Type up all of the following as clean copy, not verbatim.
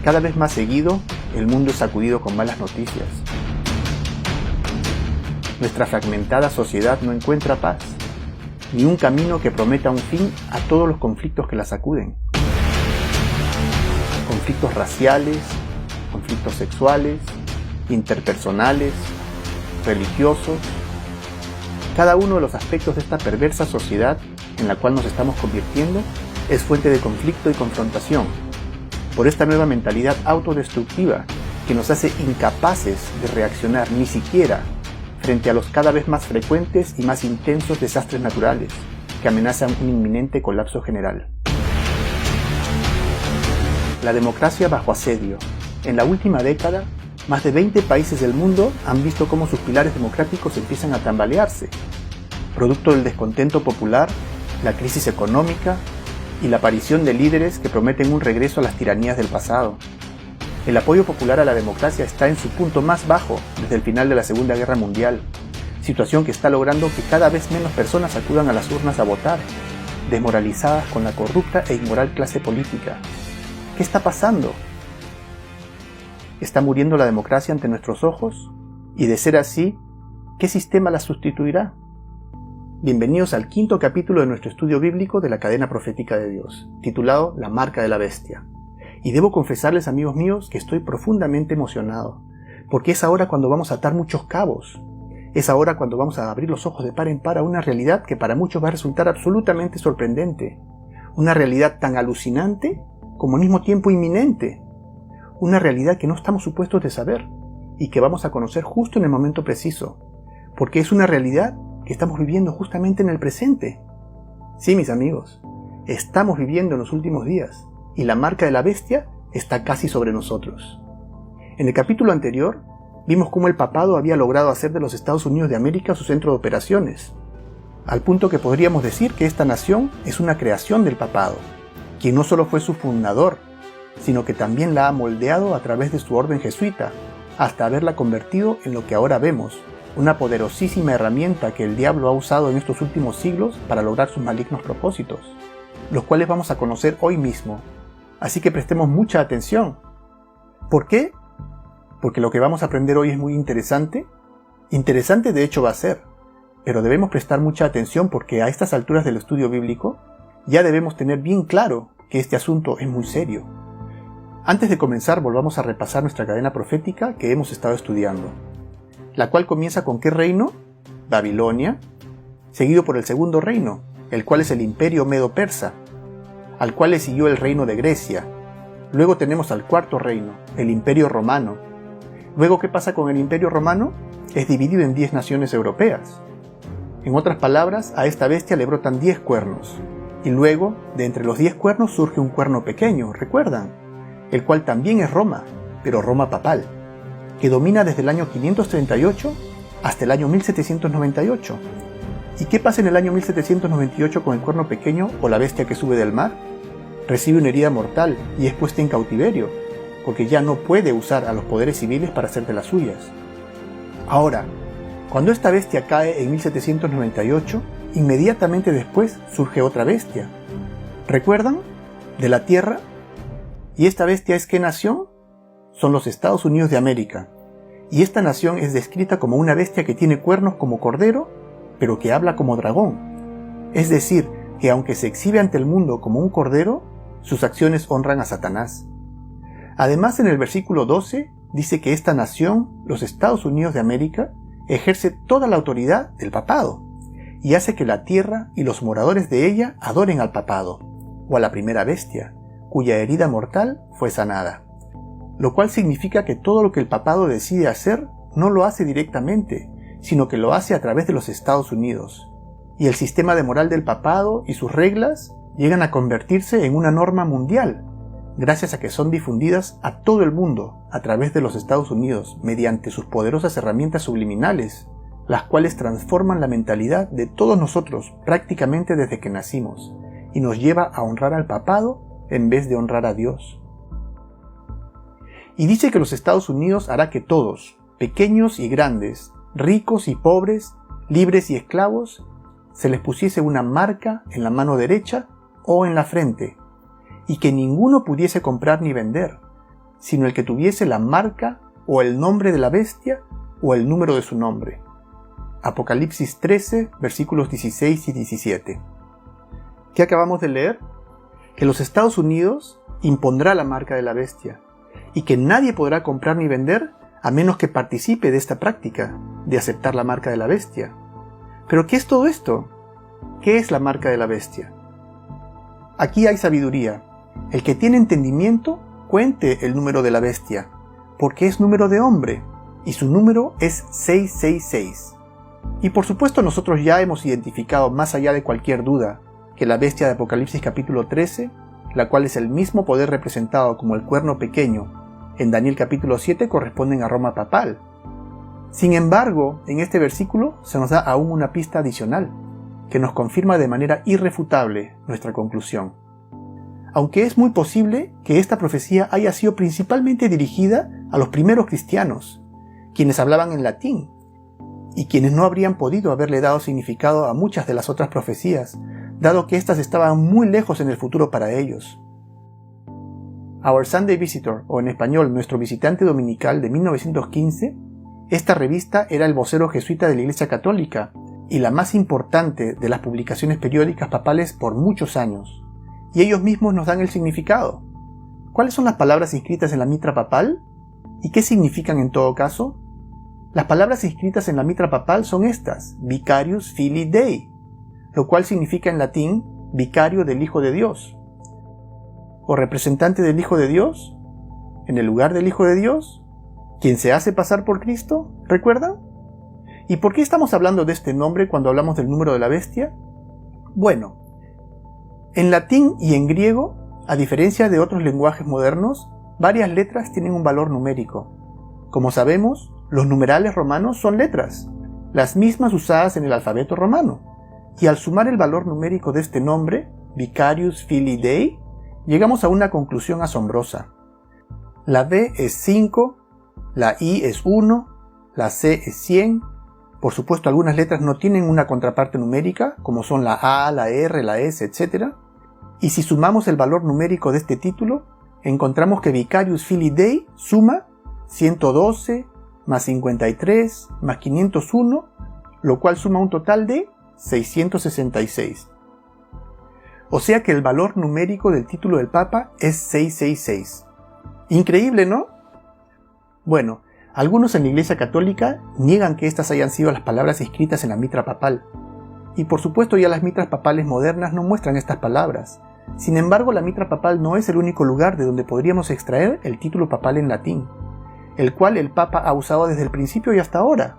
cada vez más seguido, el mundo es sacudido con malas noticias. Nuestra fragmentada sociedad no encuentra paz, ni un camino que prometa un fin a todos los conflictos que la sacuden. Conflictos raciales, conflictos sexuales, interpersonales, religiosos. Cada uno de los aspectos de esta perversa sociedad en la cual nos estamos convirtiendo es fuente de conflicto y confrontación por esta nueva mentalidad autodestructiva que nos hace incapaces de reaccionar ni siquiera frente a los cada vez más frecuentes y más intensos desastres naturales que amenazan un inminente colapso general. La democracia bajo asedio. En la última década, más de 20 países del mundo han visto cómo sus pilares democráticos empiezan a tambalearse, producto del descontento popular, la crisis económica y la aparición de líderes que prometen un regreso a las tiranías del pasado. El apoyo popular a la democracia está en su punto más bajo desde el final de la Segunda Guerra Mundial, situación que está logrando que cada vez menos personas acudan a las urnas a votar, desmoralizadas con la corrupta e inmoral clase política. ¿Qué está pasando? ¿Está muriendo la democracia ante nuestros ojos? Y de ser así, ¿qué sistema la sustituirá? Bienvenidos al quinto capítulo de nuestro estudio bíblico de la cadena profética de Dios, titulado La marca de la bestia. Y debo confesarles, amigos míos, que estoy profundamente emocionado, porque es ahora cuando vamos a atar muchos cabos. Es ahora cuando vamos a abrir los ojos de par en par a una realidad que para muchos va a resultar absolutamente sorprendente. Una realidad tan alucinante como al mismo tiempo inminente. Una realidad que no estamos supuestos de saber y que vamos a conocer justo en el momento preciso, porque es una realidad que estamos viviendo justamente en el presente. Sí, mis amigos, estamos viviendo en los últimos días y la marca de la bestia está casi sobre nosotros. En el capítulo anterior vimos cómo el papado había logrado hacer de los Estados Unidos de América su centro de operaciones, al punto que podríamos decir que esta nación es una creación del papado, quien no solo fue su fundador, sino que también la ha moldeado a través de su orden jesuita, hasta haberla convertido en lo que ahora vemos, una poderosísima herramienta que el diablo ha usado en estos últimos siglos para lograr sus malignos propósitos, los cuales vamos a conocer hoy mismo. Así que prestemos mucha atención. ¿Por qué? Porque lo que vamos a aprender hoy es muy interesante. Interesante de hecho va a ser, pero debemos prestar mucha atención porque a estas alturas del estudio bíblico ya debemos tener bien claro que este asunto es muy serio. Antes de comenzar, volvamos a repasar nuestra cadena profética que hemos estado estudiando, la cual comienza con ¿qué reino? Babilonia, seguido por el segundo reino, el cual es el imperio medo-persa, al cual le siguió el reino de Grecia. Luego tenemos al cuarto reino, el imperio romano. Luego, ¿qué pasa con el imperio romano? Es dividido en 10 naciones europeas. En otras palabras, a esta bestia le brotan 10 cuernos. Y luego, de entre los 10 cuernos surge un cuerno pequeño, ¿recuerdan? El cual también es Roma, pero Roma papal, que domina desde el año 538 hasta el año 1798. ¿Y qué pasa en el año 1798 con el cuerno pequeño o la bestia que sube del mar? Recibe una herida mortal y es puesta en cautiverio, porque ya no puede usar a los poderes civiles para hacer de las suyas. Ahora, cuando esta bestia cae en 1798, inmediatamente después surge otra bestia. ¿Recuerdan? De la tierra. ¿Y esta bestia es qué nación? Son los Estados Unidos de América. Y esta nación es descrita como una bestia que tiene cuernos como cordero, pero que habla como dragón. Es decir, que aunque se exhibe ante el mundo como un cordero, sus acciones honran a Satanás. Además, en el versículo 12 dice que esta nación, los Estados Unidos de América, ejerce toda la autoridad del papado y hace que la tierra y los moradores de ella adoren al papado, o a la primera bestia, cuya herida mortal fue sanada. Lo cual significa que todo lo que el papado decide hacer no lo hace directamente, sino que lo hace a través de los Estados Unidos. Y el sistema de moral del papado y sus reglas llegan a convertirse en una norma mundial, gracias a que son difundidas a todo el mundo a través de los Estados Unidos mediante sus poderosas herramientas subliminales, las cuales transforman la mentalidad de todos nosotros prácticamente desde que nacimos y nos lleva a honrar al papado en vez de honrar a Dios. Y dice que los Estados Unidos hará que todos, pequeños y grandes, ricos y pobres, libres y esclavos, se les pusiese una marca en la mano derecha o en la frente, y que ninguno pudiese comprar ni vender, sino el que tuviese la marca o el nombre de la bestia o el número de su nombre. Apocalipsis 13, versículos 16 y 17. ¿Qué acabamos de leer? Que los Estados Unidos impondrá la marca de la bestia y que nadie podrá comprar ni vender a menos que participe de esta práctica de aceptar la marca de la bestia. ¿Pero qué es todo esto? ¿Qué es la marca de la bestia? Aquí hay sabiduría. El que tiene entendimiento, cuente el número de la bestia, porque es número de hombre, y su número es 666. Y por supuesto nosotros ya hemos identificado más allá de cualquier duda que la bestia de Apocalipsis capítulo 13, la cual es el mismo poder representado como el cuerno pequeño, en Daniel capítulo 7 corresponden a Roma papal. Sin embargo, en este versículo se nos da aún una pista adicional, que nos confirma de manera irrefutable nuestra conclusión. Aunque es muy posible que esta profecía haya sido principalmente dirigida a los primeros cristianos, quienes hablaban en latín, y quienes no habrían podido haberle dado significado a muchas de las otras profecías, dado que éstas estaban muy lejos en el futuro para ellos. Our Sunday Visitor, o en español Nuestro Visitante Dominical de 1915, esta revista era el vocero jesuita de la Iglesia Católica y la más importante de las publicaciones periódicas papales por muchos años, y ellos mismos nos dan el significado. ¿Cuáles son las palabras inscritas en la mitra papal? ¿Y qué significan en todo caso? Las palabras inscritas en la mitra papal son estas: Vicarius Filii Dei, lo cual significa en latín vicario del Hijo de Dios, o representante del Hijo de Dios, en el lugar del Hijo de Dios, quien se hace pasar por Cristo, ¿recuerdan? ¿Y por qué estamos hablando de este nombre cuando hablamos del número de la bestia? Bueno, en latín y en griego, a diferencia de otros lenguajes modernos, varias letras tienen un valor numérico. Como sabemos, los numerales romanos son letras, las mismas usadas en el alfabeto romano, y al sumar el valor numérico de este nombre, Vicarius Filii Dei, llegamos a una conclusión asombrosa. La D es 5, la I es 1, la C es 100, por supuesto algunas letras no tienen una contraparte numérica, como son la A, la R, la S, etc. Y si sumamos el valor numérico de este título, encontramos que Vicarius Filii Dei suma 112 más 53 más 501, lo cual suma un total de 666. O sea que el valor numérico del título del Papa es 666. Increíble, ¿no? Bueno, algunos en la Iglesia Católica niegan que estas hayan sido las palabras escritas en la mitra papal. Y por supuesto ya las mitras papales modernas no muestran estas palabras. Sin embargo, la mitra papal no es el único lugar de donde podríamos extraer el título papal en latín, el cual el Papa ha usado desde el principio y hasta ahora,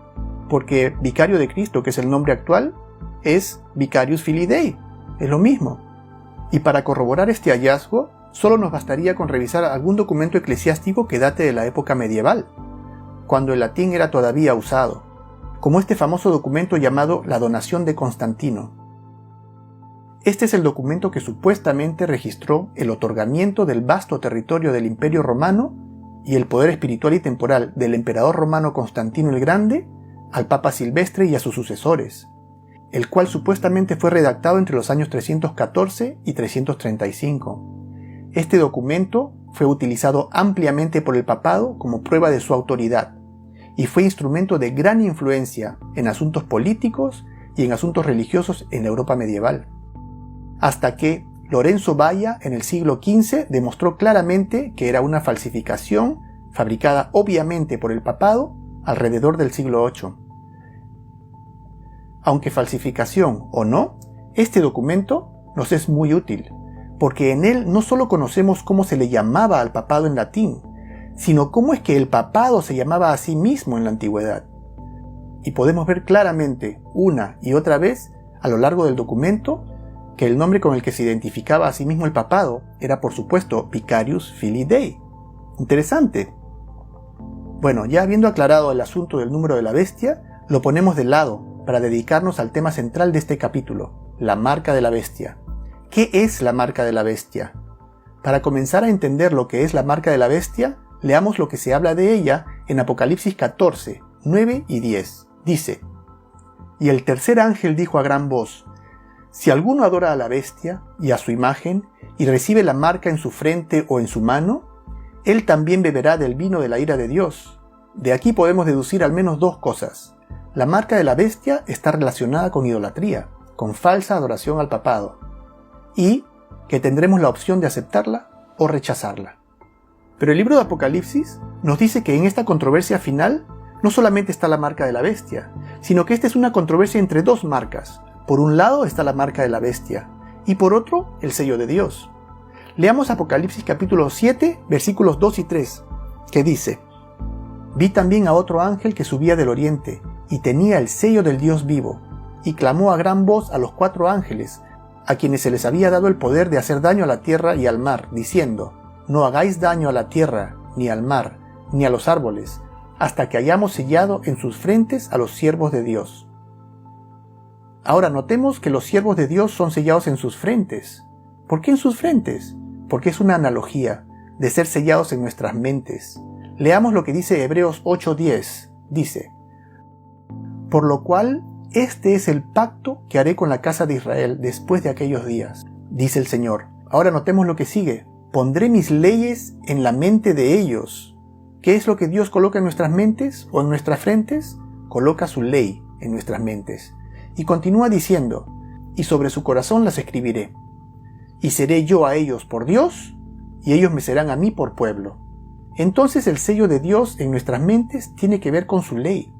porque Vicario de Cristo, que es el nombre actual, es Vicarius Filii Dei, es lo mismo. Y para corroborar este hallazgo, solo nos bastaría con revisar algún documento eclesiástico que date de la época medieval, cuando el latín era todavía usado, como este famoso documento llamado la Donación de Constantino. Este es el documento que supuestamente registró el otorgamiento del vasto territorio del Imperio Romano y el poder espiritual y temporal del emperador romano Constantino el Grande al Papa Silvestre y a sus sucesores, el cual supuestamente fue redactado entre los años 314 y 335. Este documento fue utilizado ampliamente por el papado como prueba de su autoridad y fue instrumento de gran influencia en asuntos políticos y en asuntos religiosos en la Europa medieval. Hasta que Lorenzo Valla en el siglo XV demostró claramente que era una falsificación fabricada obviamente por el papado alrededor del siglo VIII. Aunque falsificación o no, este documento nos es muy útil, porque en él no solo conocemos cómo se le llamaba al papado en latín, sino cómo es que el papado se llamaba a sí mismo en la antigüedad. Y podemos ver claramente, una y otra vez, a lo largo del documento, que el nombre con el que se identificaba a sí mismo el papado era por supuesto Vicarius Filii Dei. Interesante. Bueno, ya habiendo aclarado el asunto del número de la bestia, lo ponemos de lado para dedicarnos al tema central de este capítulo, la marca de la bestia. ¿Qué es la marca de la bestia? Para comenzar a entender lo que es la marca de la bestia, leamos lo que se habla de ella en Apocalipsis 14, 9 y 10. Dice: Y el tercer ángel dijo a gran voz: Si alguno adora a la bestia y a su imagen, y recibe la marca en su frente o en su mano, él también beberá del vino de la ira de Dios. De aquí podemos deducir al menos dos cosas. La marca de la bestia está relacionada con idolatría, con falsa adoración al papado, y que tendremos la opción de aceptarla o rechazarla. Pero el libro de Apocalipsis nos dice que en esta controversia final no solamente está la marca de la bestia, sino que esta es una controversia entre dos marcas. Por un lado está la marca de la bestia, y por otro el sello de Dios. Leamos Apocalipsis capítulo 7, versículos 2 y 3, que dice: Vi también a otro ángel que subía del oriente, y tenía el sello del Dios vivo, y clamó a gran voz a los 4 ángeles, a quienes se les había dado el poder de hacer daño a la tierra y al mar, diciendo: No hagáis daño a la tierra, ni al mar, ni a los árboles, hasta que hayamos sellado en sus frentes a los siervos de Dios. Ahora notemos que los siervos de Dios son sellados en sus frentes. ¿Por qué en sus frentes? Porque es una analogía de ser sellados en nuestras mentes. Leamos lo que dice Hebreos 8:10. Dice: Por lo cual, este es el pacto que haré con la casa de Israel después de aquellos días, dice el Señor. Ahora notemos lo que sigue. Pondré mis leyes en la mente de ellos. ¿Qué es lo que Dios coloca en nuestras mentes o en nuestras frentes? Coloca su ley en nuestras mentes. Y continúa diciendo: Y sobre su corazón las escribiré. Y seré yo a ellos por Dios, y ellos me serán a mí por pueblo. Entonces el sello de Dios en nuestras mentes tiene que ver con su ley,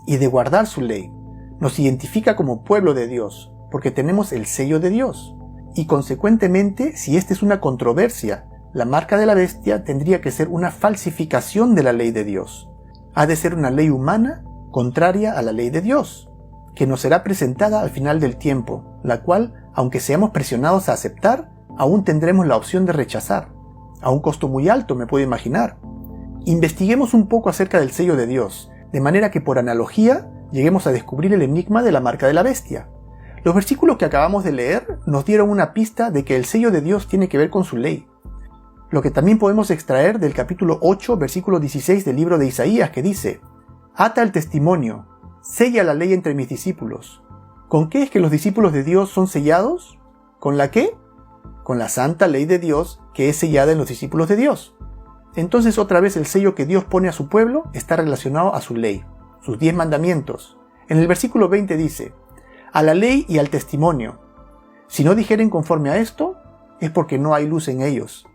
y de guardar su ley. Nos identifica como pueblo de Dios, porque tenemos el sello de Dios. Y consecuentemente, si esta es una controversia, la marca de la bestia tendría que ser una falsificación de la ley de Dios. Ha de ser una ley humana contraria a la ley de Dios, que nos será presentada al final del tiempo, la cual, aunque seamos presionados a aceptar, aún tendremos la opción de rechazar, a un costo muy alto, me puedo imaginar. Investiguemos un poco acerca del sello de Dios, de manera que por analogía lleguemos a descubrir el enigma de la marca de la bestia. Los versículos que acabamos de leer nos dieron una pista de que el sello de Dios tiene que ver con su ley. Lo que también podemos extraer del capítulo 8, versículo 16 del libro de Isaías, que dice: Ata el testimonio, sella la ley entre mis discípulos. ¿Con qué es que los discípulos de Dios son sellados? ¿Con la qué? Con la santa ley de Dios que es sellada en los discípulos de Dios. Entonces otra vez el sello que Dios pone a su pueblo está relacionado a su ley, sus 10 mandamientos. En el versículo 20 dice: A la ley y al testimonio. Si no dijeren conforme a esto, es porque no hay luz en ellos.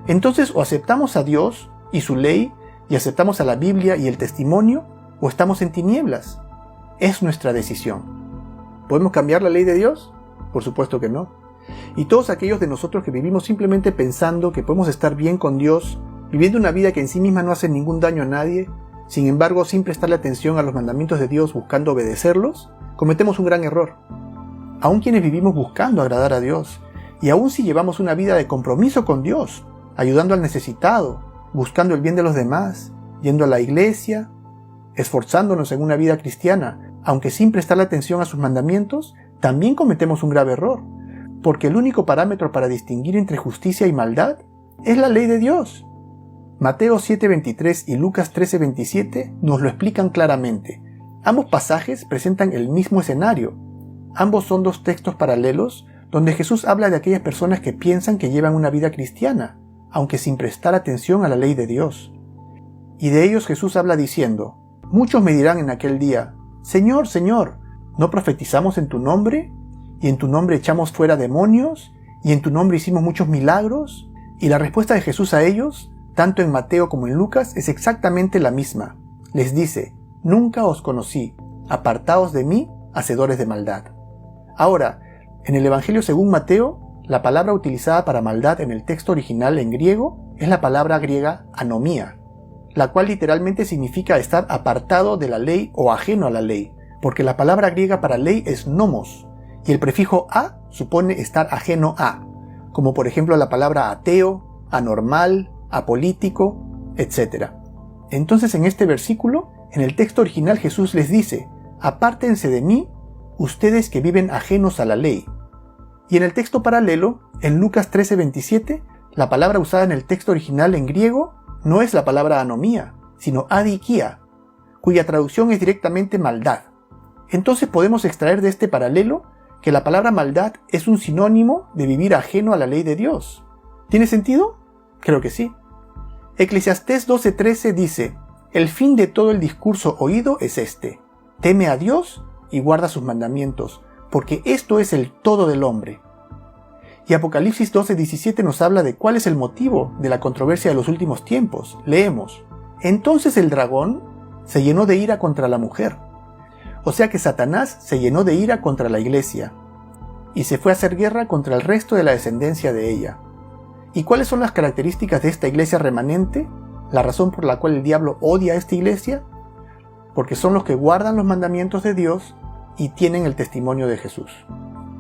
Entonces o aceptamos a Dios y su ley, y aceptamos a la Biblia y el testimonio, o estamos en tinieblas. Es nuestra decisión. ¿Podemos cambiar la ley de Dios? Por supuesto que no. Y todos aquellos de nosotros que vivimos simplemente pensando que podemos estar bien con Dios, viviendo una vida que en sí misma no hace ningún daño a nadie, sin embargo sin prestarle atención a los mandamientos de Dios buscando obedecerlos, cometemos un gran error. Aún quienes vivimos buscando agradar a Dios, y aún si llevamos una vida de compromiso con Dios, ayudando al necesitado, buscando el bien de los demás, yendo a la iglesia, esforzándonos en una vida cristiana, aunque sin prestarle atención a sus mandamientos, también cometemos un grave error, porque el único parámetro para distinguir entre justicia y maldad es la ley de Dios. Mateo 7:23 y Lucas 13:27 nos lo explican claramente. Ambos pasajes presentan el mismo escenario. Ambos son dos textos paralelos donde Jesús habla de aquellas personas que piensan que llevan una vida cristiana, aunque sin prestar atención a la ley de Dios. Y de ellos Jesús habla diciendo: Muchos me dirán en aquel día: Señor, Señor, ¿no profetizamos en tu nombre? ¿Y en tu nombre echamos fuera demonios? ¿Y en tu nombre hicimos muchos milagros? Y la respuesta de Jesús a ellos, tanto en Mateo como en Lucas, es exactamente la misma. Les dice: Nunca os conocí, apartaos de mí, hacedores de maldad. Ahora, en el Evangelio según Mateo, la palabra utilizada para maldad en el texto original en griego es la palabra griega anomía, la cual literalmente significa estar apartado de la ley o ajeno a la ley, porque la palabra griega para ley es nomos, y el prefijo a supone estar ajeno a, como por ejemplo la palabra ateo, anormal, apolítico, etc. Entonces en este versículo, en el texto original Jesús les dice: Apártense de mí, ustedes que viven ajenos a la ley. Y en el texto paralelo, en Lucas 13:27, la palabra usada en el texto original en griego no es la palabra anomía, sino adikia, cuya traducción es directamente maldad. Entonces podemos extraer de este paralelo que la palabra maldad es un sinónimo de vivir ajeno a la ley de Dios. ¿Tiene sentido? Creo que sí. Eclesiastés 12:13 dice: el fin de todo el discurso oído es este: teme a Dios y guarda sus mandamientos, porque esto es el todo del hombre. Y Apocalipsis 12:17 nos habla de cuál es el motivo de la controversia de los últimos tiempos. Leemos: entonces el dragón se llenó de ira contra la mujer. O sea que Satanás se llenó de ira contra la iglesia y se fue a hacer guerra contra el resto de la descendencia de ella. ¿Y cuáles son las características de esta iglesia remanente? La razón por la cual el diablo odia a esta iglesia: porque son los que guardan los mandamientos de Dios y tienen el testimonio de Jesús.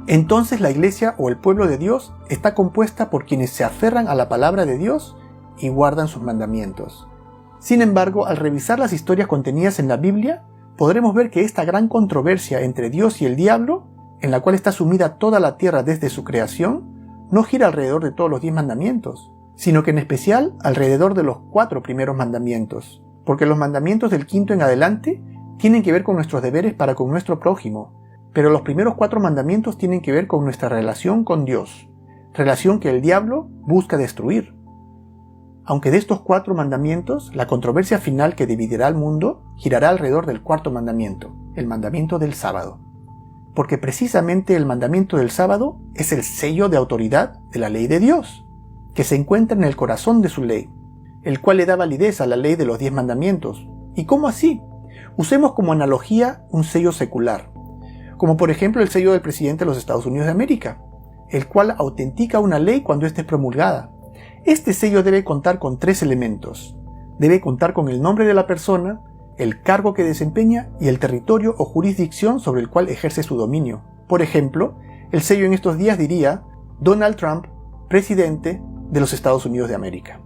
Entonces la iglesia o el pueblo de Dios está compuesta por quienes se aferran a la palabra de Dios y guardan sus mandamientos. Sin embargo, al revisar las historias contenidas en la Biblia, podremos ver que esta gran controversia entre Dios y el diablo, en la cual está sumida toda la tierra desde su creación, no gira alrededor de todos los 10 mandamientos, sino que en especial alrededor de los 4 primeros mandamientos, porque los mandamientos del 5º en adelante tienen que ver con nuestros deberes para con nuestro prójimo, pero los primeros 4 mandamientos tienen que ver con nuestra relación con Dios, relación que el diablo busca destruir. Aunque de estos 4 mandamientos, la controversia final que dividirá al mundo girará alrededor del 4º mandamiento, el mandamiento del sábado. Porque precisamente el mandamiento del sábado es el sello de autoridad de la ley de Dios, que se encuentra en el corazón de su ley, el cual le da validez a la ley de los 10 mandamientos. ¿Y cómo así? Usemos como analogía un sello secular, como por ejemplo el sello del presidente de los Estados Unidos de América, el cual autentica una ley cuando ésta es promulgada. Este sello debe contar con 3 elementos. Debe contar con el nombre de la persona, el cargo que desempeña y el territorio o jurisdicción sobre el cual ejerce su dominio. Por ejemplo, el sello en estos días diría: Donald Trump, presidente de los Estados Unidos de América.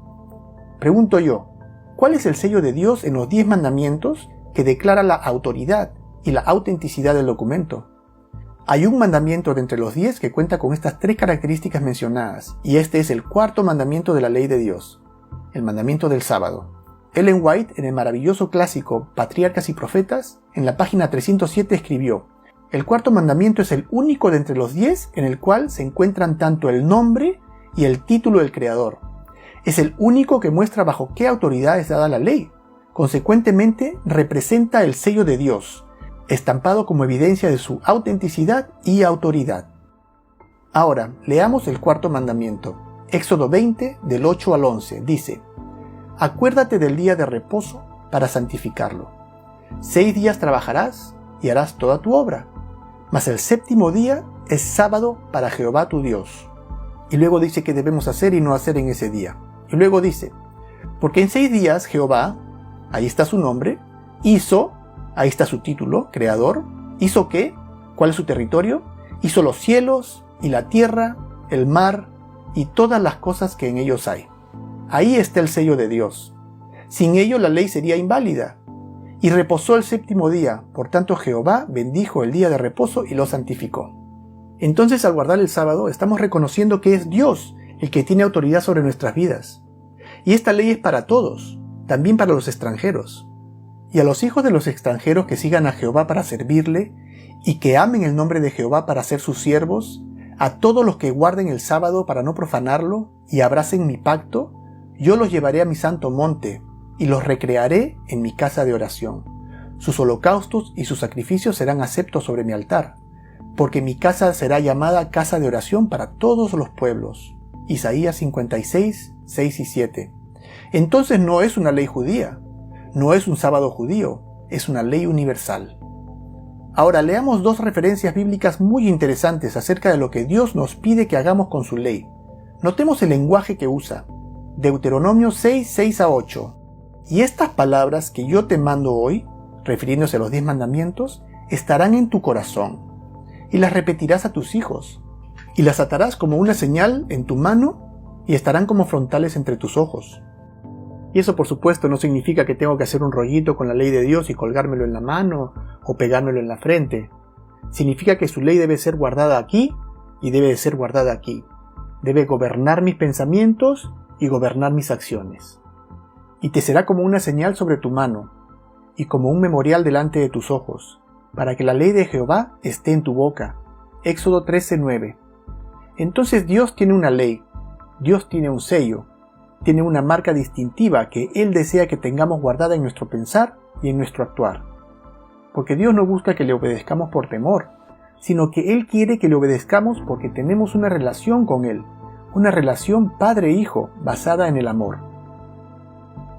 Pregunto yo, ¿cuál es el sello de Dios en los 10 mandamientos que declara la autoridad y la autenticidad del documento? Hay un mandamiento de entre los 10 que cuenta con estas 3 características mencionadas, y este es el 4º mandamiento de la ley de Dios, el mandamiento del sábado. Ellen White, en el maravilloso clásico Patriarcas y Profetas, en la página 307 escribió: el 4º mandamiento es el único de entre los 10 en el cual se encuentran tanto el nombre y el título del Creador. Es el único que muestra bajo qué autoridad es dada la ley. Consecuentemente, representa el sello de Dios, estampado como evidencia de su autenticidad y autoridad. Ahora, leamos el 4º mandamiento. Éxodo 20, del 8 al 11, dice: acuérdate del día de reposo para santificarlo. 6 días trabajarás y harás toda tu obra, mas el 7º día es sábado para Jehová tu Dios. Y luego dice qué debemos hacer y no hacer en ese día. Y luego dice: porque en 6 días Jehová, ahí está su nombre, hizo, ahí está su título, creador. ¿Hizo qué? ¿Cuál es su territorio? Hizo los cielos y la tierra, el mar y todas las cosas que en ellos hay. Ahí está el sello de Dios. Sin ello la ley sería inválida. Y reposó el 7º día, por tanto Jehová bendijo el día de reposo y lo santificó. Entonces, al guardar el sábado, estamos reconociendo que es Dios el que tiene autoridad sobre nuestras vidas. Y esta ley es para todos, también para los extranjeros. Y a los hijos de los extranjeros que sigan a Jehová para servirle, y que amen el nombre de Jehová para ser sus siervos, a todos los que guarden el sábado para no profanarlo, y abracen mi pacto, yo los llevaré a mi santo monte, y los recrearé en mi casa de oración. Sus holocaustos y sus sacrificios serán aceptos sobre mi altar, porque mi casa será llamada casa de oración para todos los pueblos. Isaías 56, 6 y 7. Entonces no es una ley judía, no es un sábado judío, es una ley universal. Ahora leamos 2 referencias bíblicas muy interesantes acerca de lo que Dios nos pide que hagamos con su ley. Notemos el lenguaje que usa. Deuteronomio 6, 6 a 8. Y estas palabras que yo te mando hoy, refiriéndose a los 10 mandamientos, estarán en tu corazón, y las repetirás a tus hijos, y las atarás como una señal en tu mano, y estarán como frontales entre tus ojos. Y eso, por supuesto, no significa que tengo que hacer un rollito con la ley de Dios y colgármelo en la mano o pegármelo en la frente. Significa que su ley debe ser guardada aquí y debe de ser guardada aquí. Debe gobernar mis pensamientos y gobernar mis acciones. Y te será como una señal sobre tu mano y como un memorial delante de tus ojos, para que la ley de Jehová esté en tu boca. Éxodo 13:9. Entonces Dios tiene una ley, Dios tiene un sello, tiene una marca distintiva que Él desea que tengamos guardada en nuestro pensar y en nuestro actuar. Porque Dios no busca que le obedezcamos por temor, sino que Él quiere que le obedezcamos porque tenemos una relación con Él, una relación padre-hijo basada en el amor.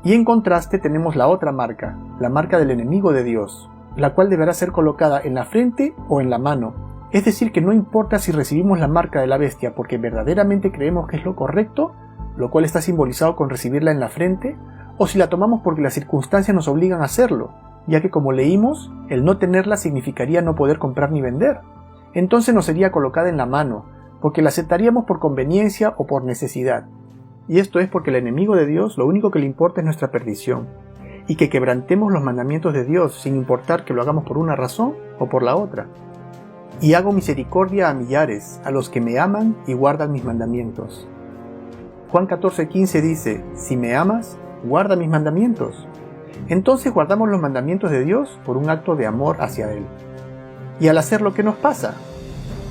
Y en contraste tenemos la otra marca, la marca del enemigo de Dios, la cual deberá ser colocada en la frente o en la mano. Es decir, que no importa si recibimos la marca de la bestia porque verdaderamente creemos que es lo correcto, lo cual está simbolizado con recibirla en la frente, o si la tomamos porque las circunstancias nos obligan a hacerlo, ya que como leímos, el no tenerla significaría no poder comprar ni vender. Entonces nos sería colocada en la mano, porque la aceptaríamos por conveniencia o por necesidad. Y esto es porque el enemigo de Dios lo único que le importa es nuestra perdición, y que quebrantemos los mandamientos de Dios sin importar que lo hagamos por una razón o por la otra. Y hago misericordia a millares, a los que me aman y guardan mis mandamientos. Juan 14:15 dice, si me amas, guarda mis mandamientos. Entonces guardamos los mandamientos de Dios por un acto de amor hacia Él. Y al hacer lo que nos pasa,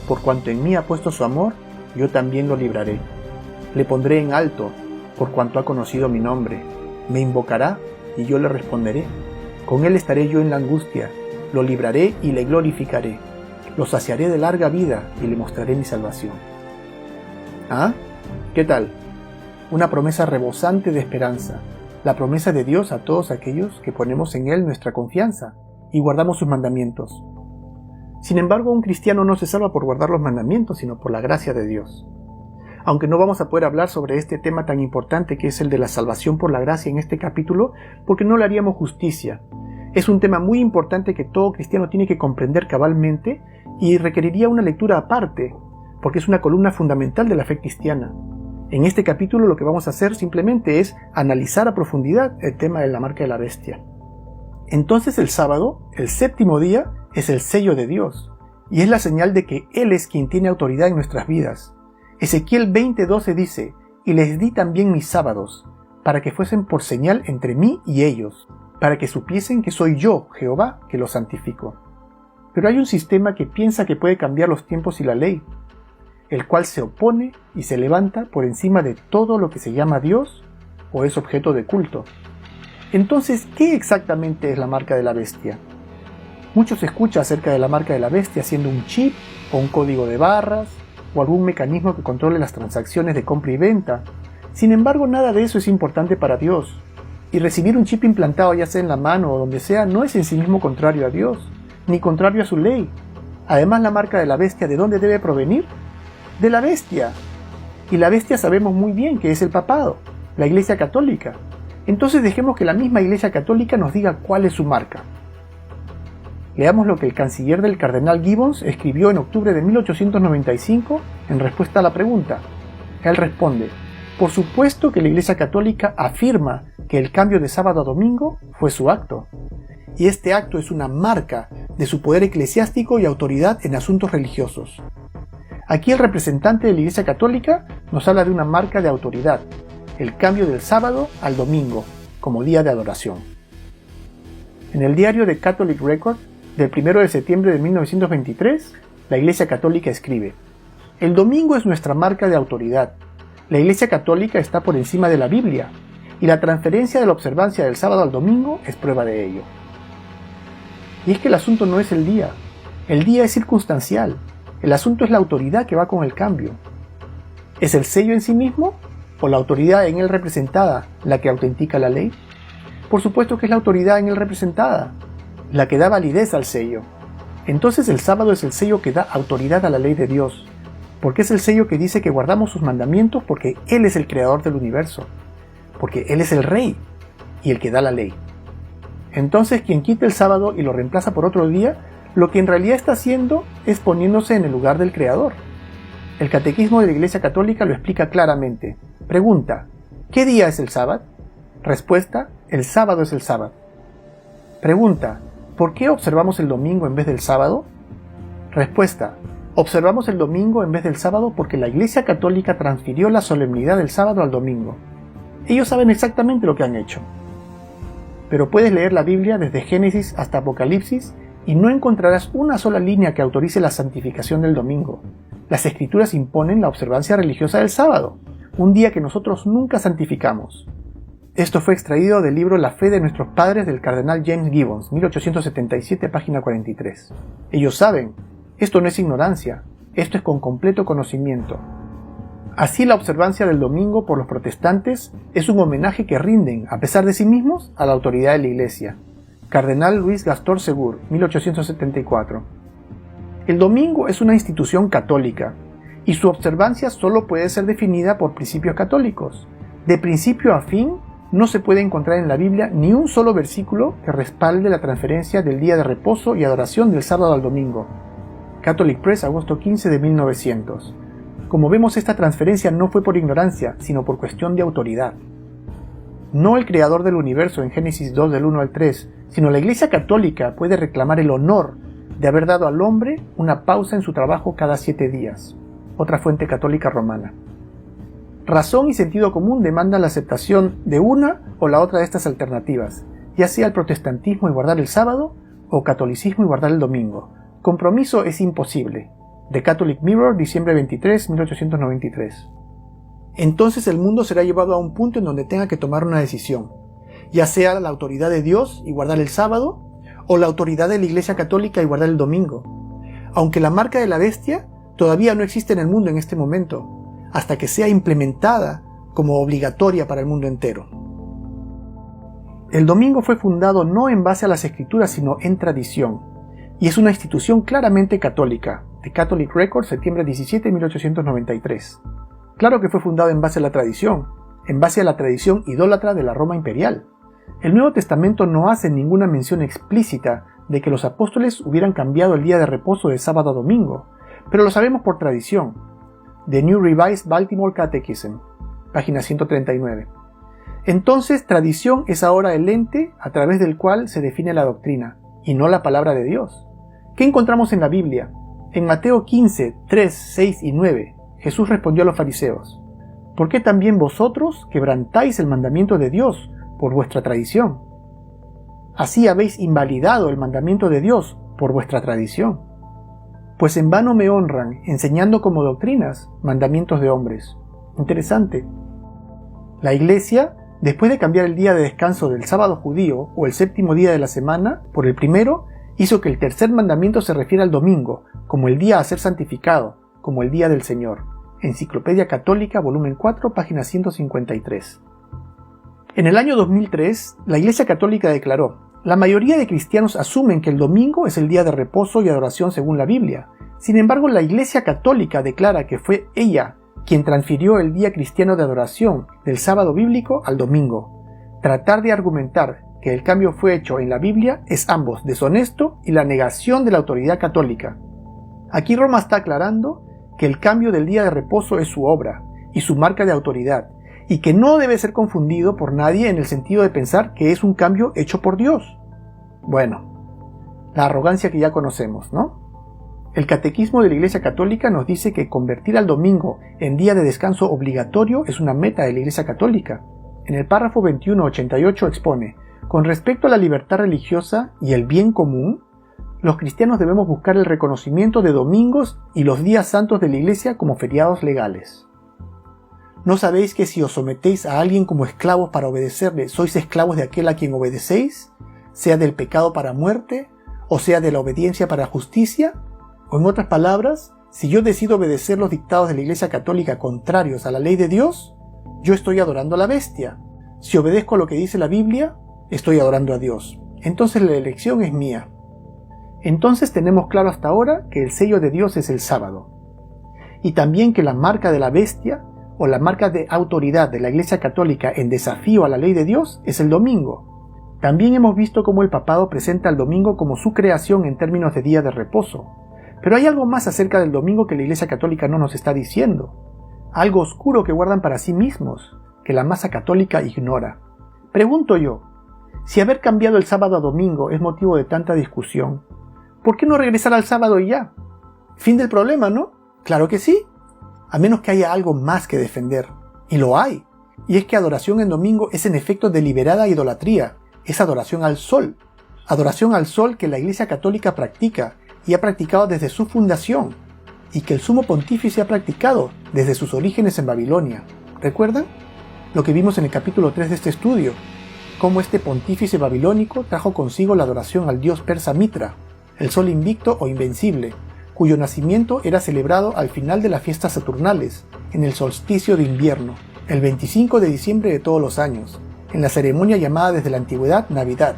por cuanto en mí ha puesto su amor, yo también lo libraré. Le pondré en alto, por cuanto ha conocido mi nombre. Me invocará, y yo le responderé. Con él estaré yo en la angustia, lo libraré y le glorificaré. Lo saciaré de larga vida y le mostraré mi salvación. ¿Ah? ¿Qué tal? Una promesa rebosante de esperanza, la promesa de Dios a todos aquellos que ponemos en Él nuestra confianza y guardamos sus mandamientos. Sin embargo, un cristiano no se salva por guardar los mandamientos, sino por la gracia de Dios. Aunque no vamos a poder hablar sobre este tema tan importante que es el de la salvación por la gracia en este capítulo, porque no le haríamos justicia. Es un tema muy importante que todo cristiano tiene que comprender cabalmente y requeriría una lectura aparte, porque es una columna fundamental de la fe cristiana. En este capítulo lo que vamos a hacer simplemente es analizar a profundidad el tema de la marca de la bestia. Entonces el sábado, el séptimo día, es el sello de Dios, y es la señal de que Él es quien tiene autoridad en nuestras vidas. Ezequiel 20:12 dice, y les di también mis sábados, para que fuesen por señal entre mí y ellos, para que supiesen que soy yo, Jehová, que los santifico. Pero hay un sistema que piensa que puede cambiar los tiempos y la ley, el cual se opone y se levanta por encima de todo lo que se llama Dios o es objeto de culto. Entonces, ¿qué exactamente es la marca de la bestia? Mucho se escucha acerca de la marca de la bestia siendo un chip o un código de barras o algún mecanismo que controle las transacciones de compra y venta. Sin embargo, nada de eso es importante para Dios. Y recibir un chip implantado ya sea en la mano o donde sea no es en sí mismo contrario a Dios, ni contrario a su ley. Además, la marca de la bestia, ¿de dónde debe provenir? De la bestia. Y la bestia sabemos muy bien que es el papado, la Iglesia Católica. Entonces dejemos que la misma Iglesia Católica nos diga cuál es su marca. Leamos lo que el canciller del cardenal Gibbons escribió en octubre de 1895 en respuesta a la pregunta. Él responde, por supuesto que la Iglesia Católica afirma que el cambio de sábado a domingo fue su acto. Y este acto es una marca de su poder eclesiástico y autoridad en asuntos religiosos. Aquí el representante de la Iglesia Católica nos habla de una marca de autoridad, el cambio del sábado al domingo, como día de adoración. En el diario The Catholic Record, del 1 de septiembre de 1923, la Iglesia Católica escribe, el domingo es nuestra marca de autoridad. La Iglesia Católica está por encima de la Biblia, y la transferencia de la observancia del sábado al domingo es prueba de ello. Y es que el asunto no es el día es circunstancial, el asunto es la autoridad que va con el cambio. ¿Es el sello en sí mismo o la autoridad en él representada la que autentica la ley? Por supuesto que es la autoridad en él representada, la que da validez al sello. Entonces el sábado es el sello que da autoridad a la ley de Dios, porque es el sello que dice que guardamos sus mandamientos porque Él es el creador del universo, porque Él es el rey y el que da la ley. Entonces quien quita el sábado y lo reemplaza por otro día, lo que en realidad está haciendo es poniéndose en el lugar del creador. El catequismo de la Iglesia Católica lo explica claramente. Pregunta, ¿qué día es el sábado? Respuesta, el sábado es el sábado. Pregunta, ¿por qué observamos el domingo en vez del sábado? Respuesta, observamos el domingo en vez del sábado porque la Iglesia Católica transfirió la solemnidad del sábado al domingo. Ellos saben exactamente lo que han hecho. Pero puedes leer la Biblia desde Génesis hasta Apocalipsis y no encontrarás una sola línea que autorice la santificación del domingo. Las Escrituras imponen la observancia religiosa del sábado, un día que nosotros nunca santificamos. Esto fue extraído del libro La fe de nuestros padres del cardenal James Gibbons, 1877, página 43. Ellos saben, esto no es ignorancia, esto es con completo conocimiento. Así la observancia del domingo por los protestantes es un homenaje que rinden, a pesar de sí mismos, a la autoridad de la Iglesia. Cardenal Louis Gaston Ségur, 1874. El domingo es una institución católica, y su observancia solo puede ser definida por principios católicos. De principio a fin, no se puede encontrar en la Biblia ni un solo versículo que respalde la transferencia del día de reposo y adoración del sábado al domingo. Catholic Press, agosto 15 de 1900. Como vemos, esta transferencia no fue por ignorancia, sino por cuestión de autoridad. No el creador del universo en Génesis 2 del 1 al 3, sino la Iglesia Católica puede reclamar el honor de haber dado al hombre una pausa en su trabajo cada 7 días. Otra fuente católica romana. Razón y sentido común demandan la aceptación de una o la otra de estas alternativas, ya sea el protestantismo y guardar el sábado, o catolicismo y guardar el domingo. Compromiso es imposible. The Catholic Mirror, diciembre 23, 1893. Entonces el mundo será llevado a un punto en donde tenga que tomar una decisión, ya sea la autoridad de Dios y guardar el sábado, o la autoridad de la Iglesia Católica y guardar el domingo. Aunque la marca de la bestia todavía no existe en el mundo en este momento, hasta que sea implementada como obligatoria para el mundo entero. El domingo fue fundado no en base a las escrituras, sino en tradición, y es una institución claramente católica. The Catholic Record, septiembre 17, 1893. Claro que fue fundado en base a la tradición idólatra de la Roma imperial. El Nuevo Testamento no hace ninguna mención explícita de que los apóstoles hubieran cambiado el día de reposo de sábado a domingo, pero lo sabemos por tradición. The New Revised Baltimore Catechism, página 139. Entonces, tradición es ahora el ente a través del cual se define la doctrina, y no la palabra de Dios. ¿Qué encontramos en la Biblia? En Mateo 15, 3, 6 y 9, Jesús respondió a los fariseos: ¿por qué también vosotros quebrantáis el mandamiento de Dios por vuestra tradición? Así habéis invalidado el mandamiento de Dios por vuestra tradición. Pues en vano me honran, enseñando como doctrinas mandamientos de hombres. Interesante. La Iglesia, después de cambiar el día de descanso del sábado judío o el séptimo día de la semana por el primero, hizo que el tercer mandamiento se refiera al domingo, como el día a ser santificado, como el día del Señor. Enciclopedia Católica, volumen 4, página 153. En el año 2003, la Iglesia Católica declaró: la mayoría de cristianos asumen que el domingo es el día de reposo y adoración según la Biblia. Sin embargo, la Iglesia Católica declara que fue ella quien transfirió el día cristiano de adoración del sábado bíblico al domingo. Tratar de argumentar que el cambio fue hecho en la Biblia es ambos deshonesto y la negación de la autoridad católica. Aquí Roma está aclarando que el cambio del día de reposo es su obra y su marca de autoridad, y que no debe ser confundido por nadie en el sentido de pensar que es un cambio hecho por Dios. Bueno, la arrogancia que ya conocemos, ¿no? El Catequismo de la Iglesia Católica nos dice que convertir al domingo en día de descanso obligatorio es una meta de la Iglesia Católica. En el párrafo 2188 expone: con respecto a la libertad religiosa y el bien común, los cristianos debemos buscar el reconocimiento de domingos y los días santos de la Iglesia como feriados legales. ¿No sabéis que si os sometéis a alguien como esclavos para obedecerle, sois esclavos de aquel a quien obedecéis, sea del pecado para muerte, o sea de la obediencia para justicia? O en otras palabras, si yo decido obedecer los dictados de la Iglesia Católica contrarios a la ley de Dios, yo estoy adorando a la bestia. Si obedezco a lo que dice la Biblia, estoy adorando a Dios. Entonces la elección es mía. Entonces tenemos claro hasta ahora que el sello de Dios es el sábado. Y también que la marca de la bestia, o la marca de autoridad de la Iglesia Católica en desafío a la ley de Dios, es el domingo. También hemos visto cómo el papado presenta el domingo como su creación en términos de día de reposo. Pero hay algo más acerca del domingo que la Iglesia Católica no nos está diciendo. Algo oscuro que guardan para sí mismos, que la masa católica ignora. Pregunto yo, si haber cambiado el sábado a domingo es motivo de tanta discusión, ¿por qué no regresar al sábado y ya? Fin del problema, ¿no? Claro que sí, a menos que haya algo más que defender. Y lo hay. Y es que adoración en domingo es en efecto deliberada idolatría. Es adoración al sol. Adoración al sol que la Iglesia Católica practica y ha practicado desde su fundación, y que el sumo pontífice ha practicado desde sus orígenes en Babilonia. ¿Recuerdan? Lo que vimos en el capítulo 3 de este estudio, cómo este pontífice babilónico trajo consigo la adoración al dios persa Mitra, el sol invicto o invencible, cuyo nacimiento era celebrado al final de las fiestas saturnales, en el solsticio de invierno, el 25 de diciembre de todos los años, en la ceremonia llamada desde la antigüedad Navidad,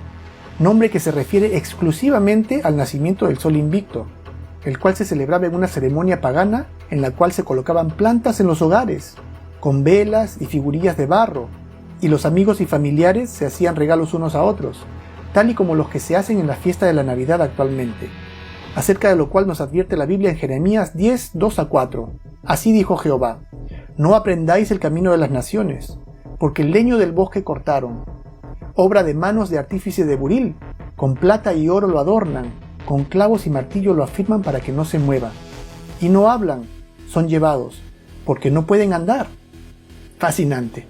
nombre que se refiere exclusivamente al nacimiento del sol invicto, el cual se celebraba en una ceremonia pagana en la cual se colocaban plantas en los hogares, con velas y figurillas de barro, y los amigos y familiares se hacían regalos unos a otros, tal y como los que se hacen en la fiesta de la Navidad actualmente, acerca de lo cual nos advierte la Biblia en Jeremías 10, 2-4. Así dijo Jehová: no aprendáis el camino de las naciones, porque el leño del bosque cortaron, obra de manos de artífice de buril, con plata y oro lo adornan, con clavos y martillo lo afirman para que no se mueva, y no hablan, son llevados, porque no pueden andar. Fascinante.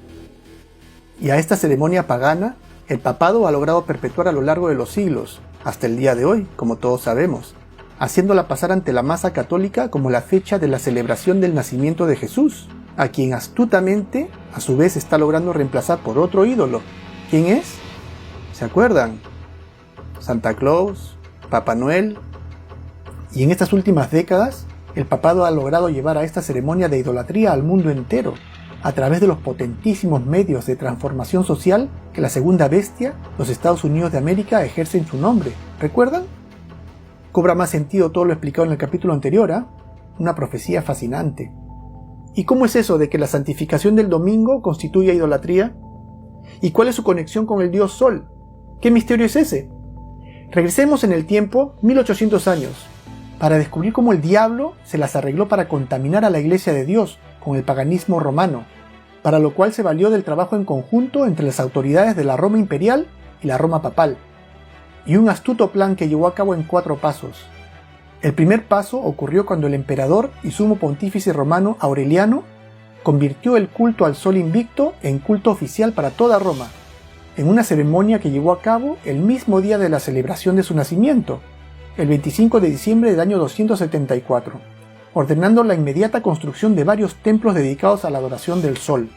Y a esta ceremonia pagana, el papado ha logrado perpetuar a lo largo de los siglos, hasta el día de hoy, como todos sabemos, haciéndola pasar ante la masa católica como la fecha de la celebración del nacimiento de Jesús, a quien astutamente, a su vez, está logrando reemplazar por otro ídolo. ¿Quién es? ¿Se acuerdan? Santa Claus, Papá Noel. Y en estas últimas décadas, el papado ha logrado llevar a esta ceremonia de idolatría al mundo entero, a través de los potentísimos medios de transformación social que la segunda bestia, los Estados Unidos de América, ejerce en su nombre. ¿Recuerdan? Cobra más sentido todo lo explicado en el capítulo anterior, ¿eh? Una profecía fascinante. ¿Y cómo es eso de que la santificación del domingo constituye idolatría? ¿Y cuál es su conexión con el dios Sol? ¿Qué misterio es ese? Regresemos en el tiempo 1800 años, para descubrir cómo el diablo se las arregló para contaminar a la Iglesia de Dios con el paganismo romano, para lo cual se valió del trabajo en conjunto entre las autoridades de la Roma imperial y la Roma papal, y un astuto plan que llevó a cabo en 4 pasos. El primer paso ocurrió cuando el emperador y sumo pontífice romano Aureliano convirtió el culto al sol invicto en culto oficial para toda Roma, en una ceremonia que llevó a cabo el mismo día de la celebración de su nacimiento, el 25 de diciembre del año 274, ordenando la inmediata construcción de varios templos dedicados a la adoración del sol.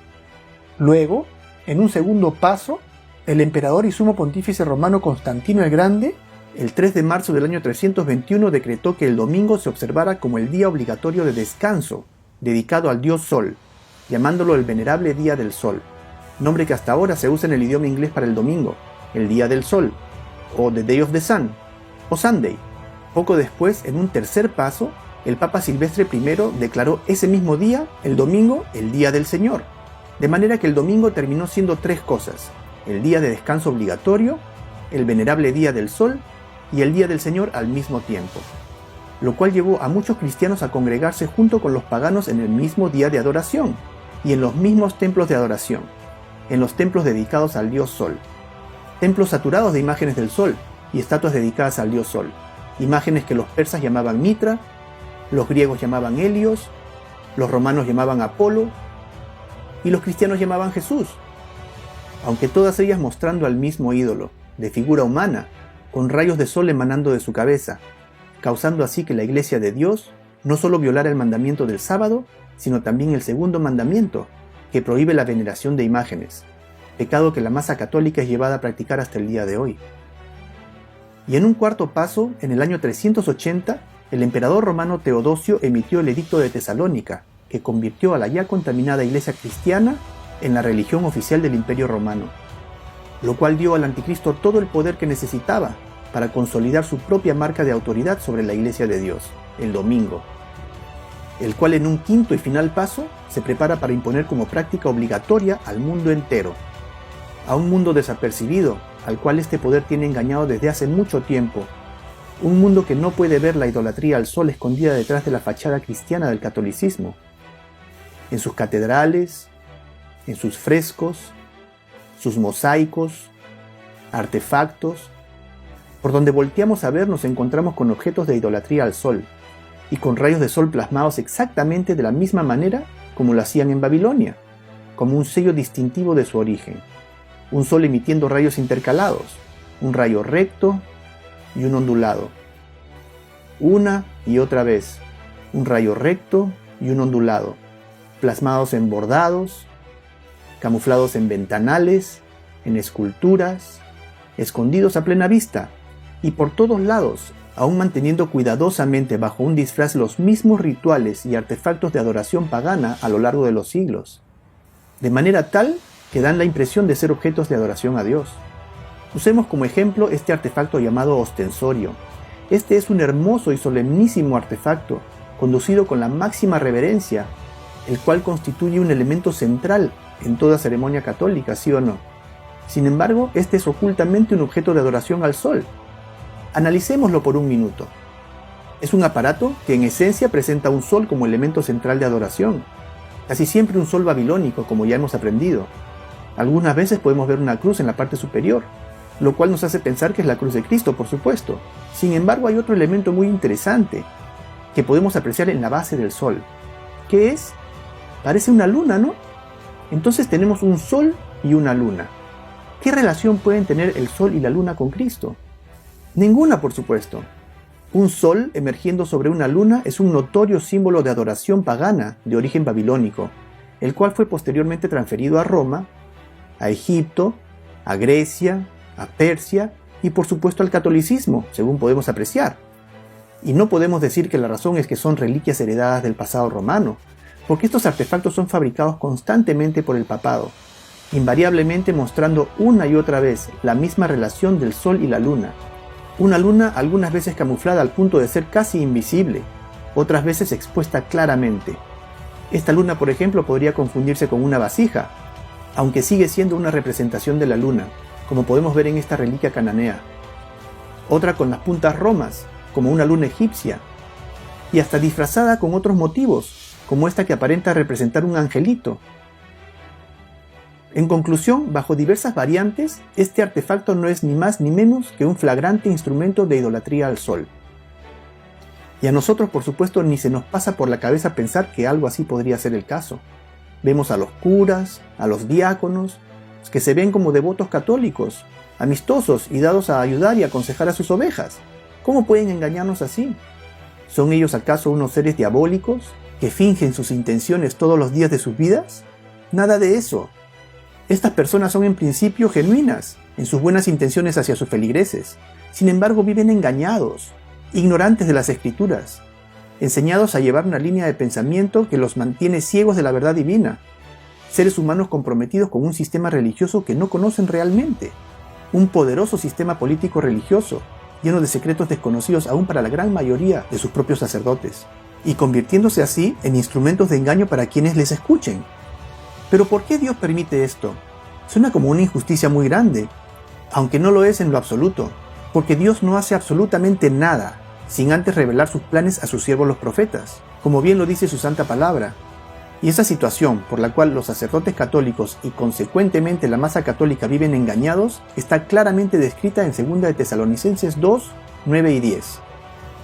Luego, en un segundo paso, el emperador y sumo pontífice romano Constantino el Grande, el 3 de marzo del año 321, decretó que el domingo se observara como el día obligatorio de descanso, dedicado al dios Sol, llamándolo el Venerable Día del Sol, nombre que hasta ahora se usa en el idioma inglés para el domingo, el Día del Sol, o The Day of the Sun, o Sunday. Poco después, en un tercer paso, el Papa Silvestre I declaró ese mismo día, el domingo, el Día del Señor, de manera que el domingo terminó siendo 3 cosas: el día de descanso obligatorio, el Venerable Día del Sol y el Día del Señor al mismo tiempo, lo cual llevó a muchos cristianos a congregarse junto con los paganos en el mismo día de adoración y en los mismos templos de adoración, en los templos dedicados al dios Sol, templos saturados de imágenes del Sol y estatuas dedicadas al dios Sol, imágenes que los persas llamaban Mitra, los griegos llamaban Helios, los romanos llamaban Apolo y los cristianos llamaban Jesús, aunque todas ellas mostrando al mismo ídolo, de figura humana, con rayos de sol emanando de su cabeza, causando así que la Iglesia de Dios no solo violara el mandamiento del sábado, sino también el segundo mandamiento, que prohíbe la veneración de imágenes, pecado que la masa católica es llevada a practicar hasta el día de hoy. Y en un cuarto paso, en el año 380, el emperador romano Teodosio emitió el Edicto de Tesalónica, que convirtió a la ya contaminada Iglesia cristiana en la religión oficial del Imperio Romano, lo cual dio al anticristo todo el poder que necesitaba para consolidar su propia marca de autoridad sobre la Iglesia de Dios, el domingo, el cual en un quinto y final paso se prepara para imponer como práctica obligatoria al mundo entero, a un mundo desapercibido, al cual este poder tiene engañado desde hace mucho tiempo, un mundo que no puede ver la idolatría al sol escondida detrás de la fachada cristiana del catolicismo, en sus catedrales, en sus frescos, sus mosaicos, artefactos. Por donde volteamos a ver nos encontramos con objetos de idolatría al sol, y con rayos de sol plasmados exactamente de la misma manera como lo hacían en Babilonia, como un sello distintivo de su origen. Un sol emitiendo rayos intercalados, un rayo recto y un ondulado. Una y otra vez, un rayo recto y un ondulado, plasmados en bordados, camuflados en ventanales, en esculturas, escondidos a plena vista, y por todos lados, aún manteniendo cuidadosamente bajo un disfraz los mismos rituales y artefactos de adoración pagana a lo largo de los siglos, de manera tal que dan la impresión de ser objetos de adoración a Dios. Usemos como ejemplo este artefacto llamado ostensorio. Este es un hermoso y solemnísimo artefacto, conducido con la máxima reverencia, el cual constituye un elemento central en toda ceremonia católica, ¿sí o no? Sin embargo, este es ocultamente un objeto de adoración al sol. Analicémoslo por un minuto. Es un aparato que en esencia presenta un sol como elemento central de adoración, casi siempre un sol babilónico, como ya hemos aprendido. Algunas veces podemos ver una cruz en la parte superior, lo cual nos hace pensar que es la cruz de Cristo, por supuesto. Sin embargo, hay otro elemento muy interesante que podemos apreciar en la base del sol. ¿Qué es? Parece una luna, ¿no? Entonces tenemos un sol y una luna. ¿Qué relación pueden tener el sol y la luna con Cristo? Ninguna, por supuesto. Un sol emergiendo sobre una luna es un notorio símbolo de adoración pagana de origen babilónico, el cual fue posteriormente transferido a Roma, a Egipto, a Grecia, a Persia y por supuesto al catolicismo, según podemos apreciar. Y no podemos decir que la razón es que son reliquias heredadas del pasado romano, porque estos artefactos son fabricados constantemente por el papado, invariablemente mostrando una y otra vez la misma relación del sol y la luna. Una luna algunas veces camuflada al punto de ser casi invisible, otras veces expuesta claramente. Esta luna, por ejemplo, podría confundirse con una vasija, aunque sigue siendo una representación de la luna, como podemos ver en esta reliquia cananea. Otra con las puntas romas, como una luna egipcia, y hasta disfrazada con otros motivos, como esta que aparenta representar un angelito. En conclusión, bajo diversas variantes, este artefacto no es ni más ni menos que un flagrante instrumento de idolatría al sol. Y a nosotros, por supuesto, ni se nos pasa por la cabeza pensar que algo así podría ser el caso. Vemos a los curas, a los diáconos, que se ven como devotos católicos, amistosos y dados a ayudar y aconsejar a sus ovejas. ¿Cómo pueden engañarnos así? ¿Son ellos acaso unos seres diabólicos que fingen sus intenciones todos los días de sus vidas? Nada de eso. Estas personas son en principio genuinas en sus buenas intenciones hacia sus feligreses. Sin embargo, viven engañados, ignorantes de las Escrituras, enseñados a llevar una línea de pensamiento que los mantiene ciegos de la verdad divina. Seres humanos comprometidos con un sistema religioso que no conocen realmente. Un poderoso sistema político religioso, lleno de secretos desconocidos aún para la gran mayoría de sus propios sacerdotes, y convirtiéndose así en instrumentos de engaño para quienes les escuchen. ¿Pero por qué Dios permite esto? Suena como una injusticia muy grande, aunque no lo es en lo absoluto, porque Dios no hace absolutamente nada sin antes revelar sus planes a sus siervos los profetas, como bien lo dice su santa palabra. Y esa situación por la cual los sacerdotes católicos y consecuentemente la masa católica viven engañados está claramente descrita en 2 de Tesalonicenses 2, 9 y 10,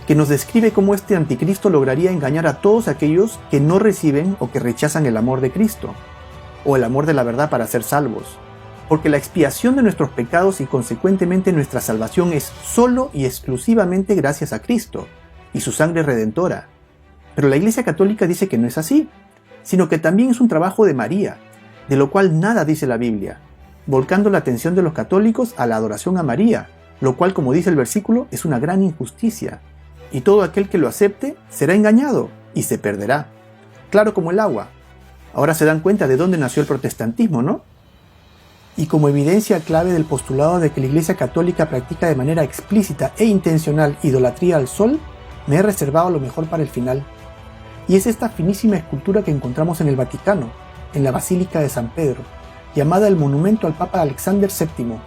que nos describe cómo este anticristo lograría engañar a todos aquellos que no reciben o que rechazan el amor de Cristo, o el amor de la verdad para ser salvos, porque la expiación de nuestros pecados y consecuentemente nuestra salvación es solo y exclusivamente gracias a Cristo y su sangre redentora. Pero la Iglesia Católica dice que no es así, sino que también es un trabajo de María, de lo cual nada dice la Biblia, volcando la atención de los católicos a la adoración a María, lo cual, como dice el versículo, es una gran injusticia, y todo aquel que lo acepte será engañado y se perderá. Claro como el agua. Ahora se dan cuenta de dónde nació el protestantismo, ¿no? Y como evidencia clave del postulado de que la Iglesia Católica practica de manera explícita e intencional idolatría al sol, me he reservado lo mejor para el final. Y es esta finísima escultura que encontramos en el Vaticano, en la Basílica de San Pedro, llamada el Monumento al Papa Alexander VII.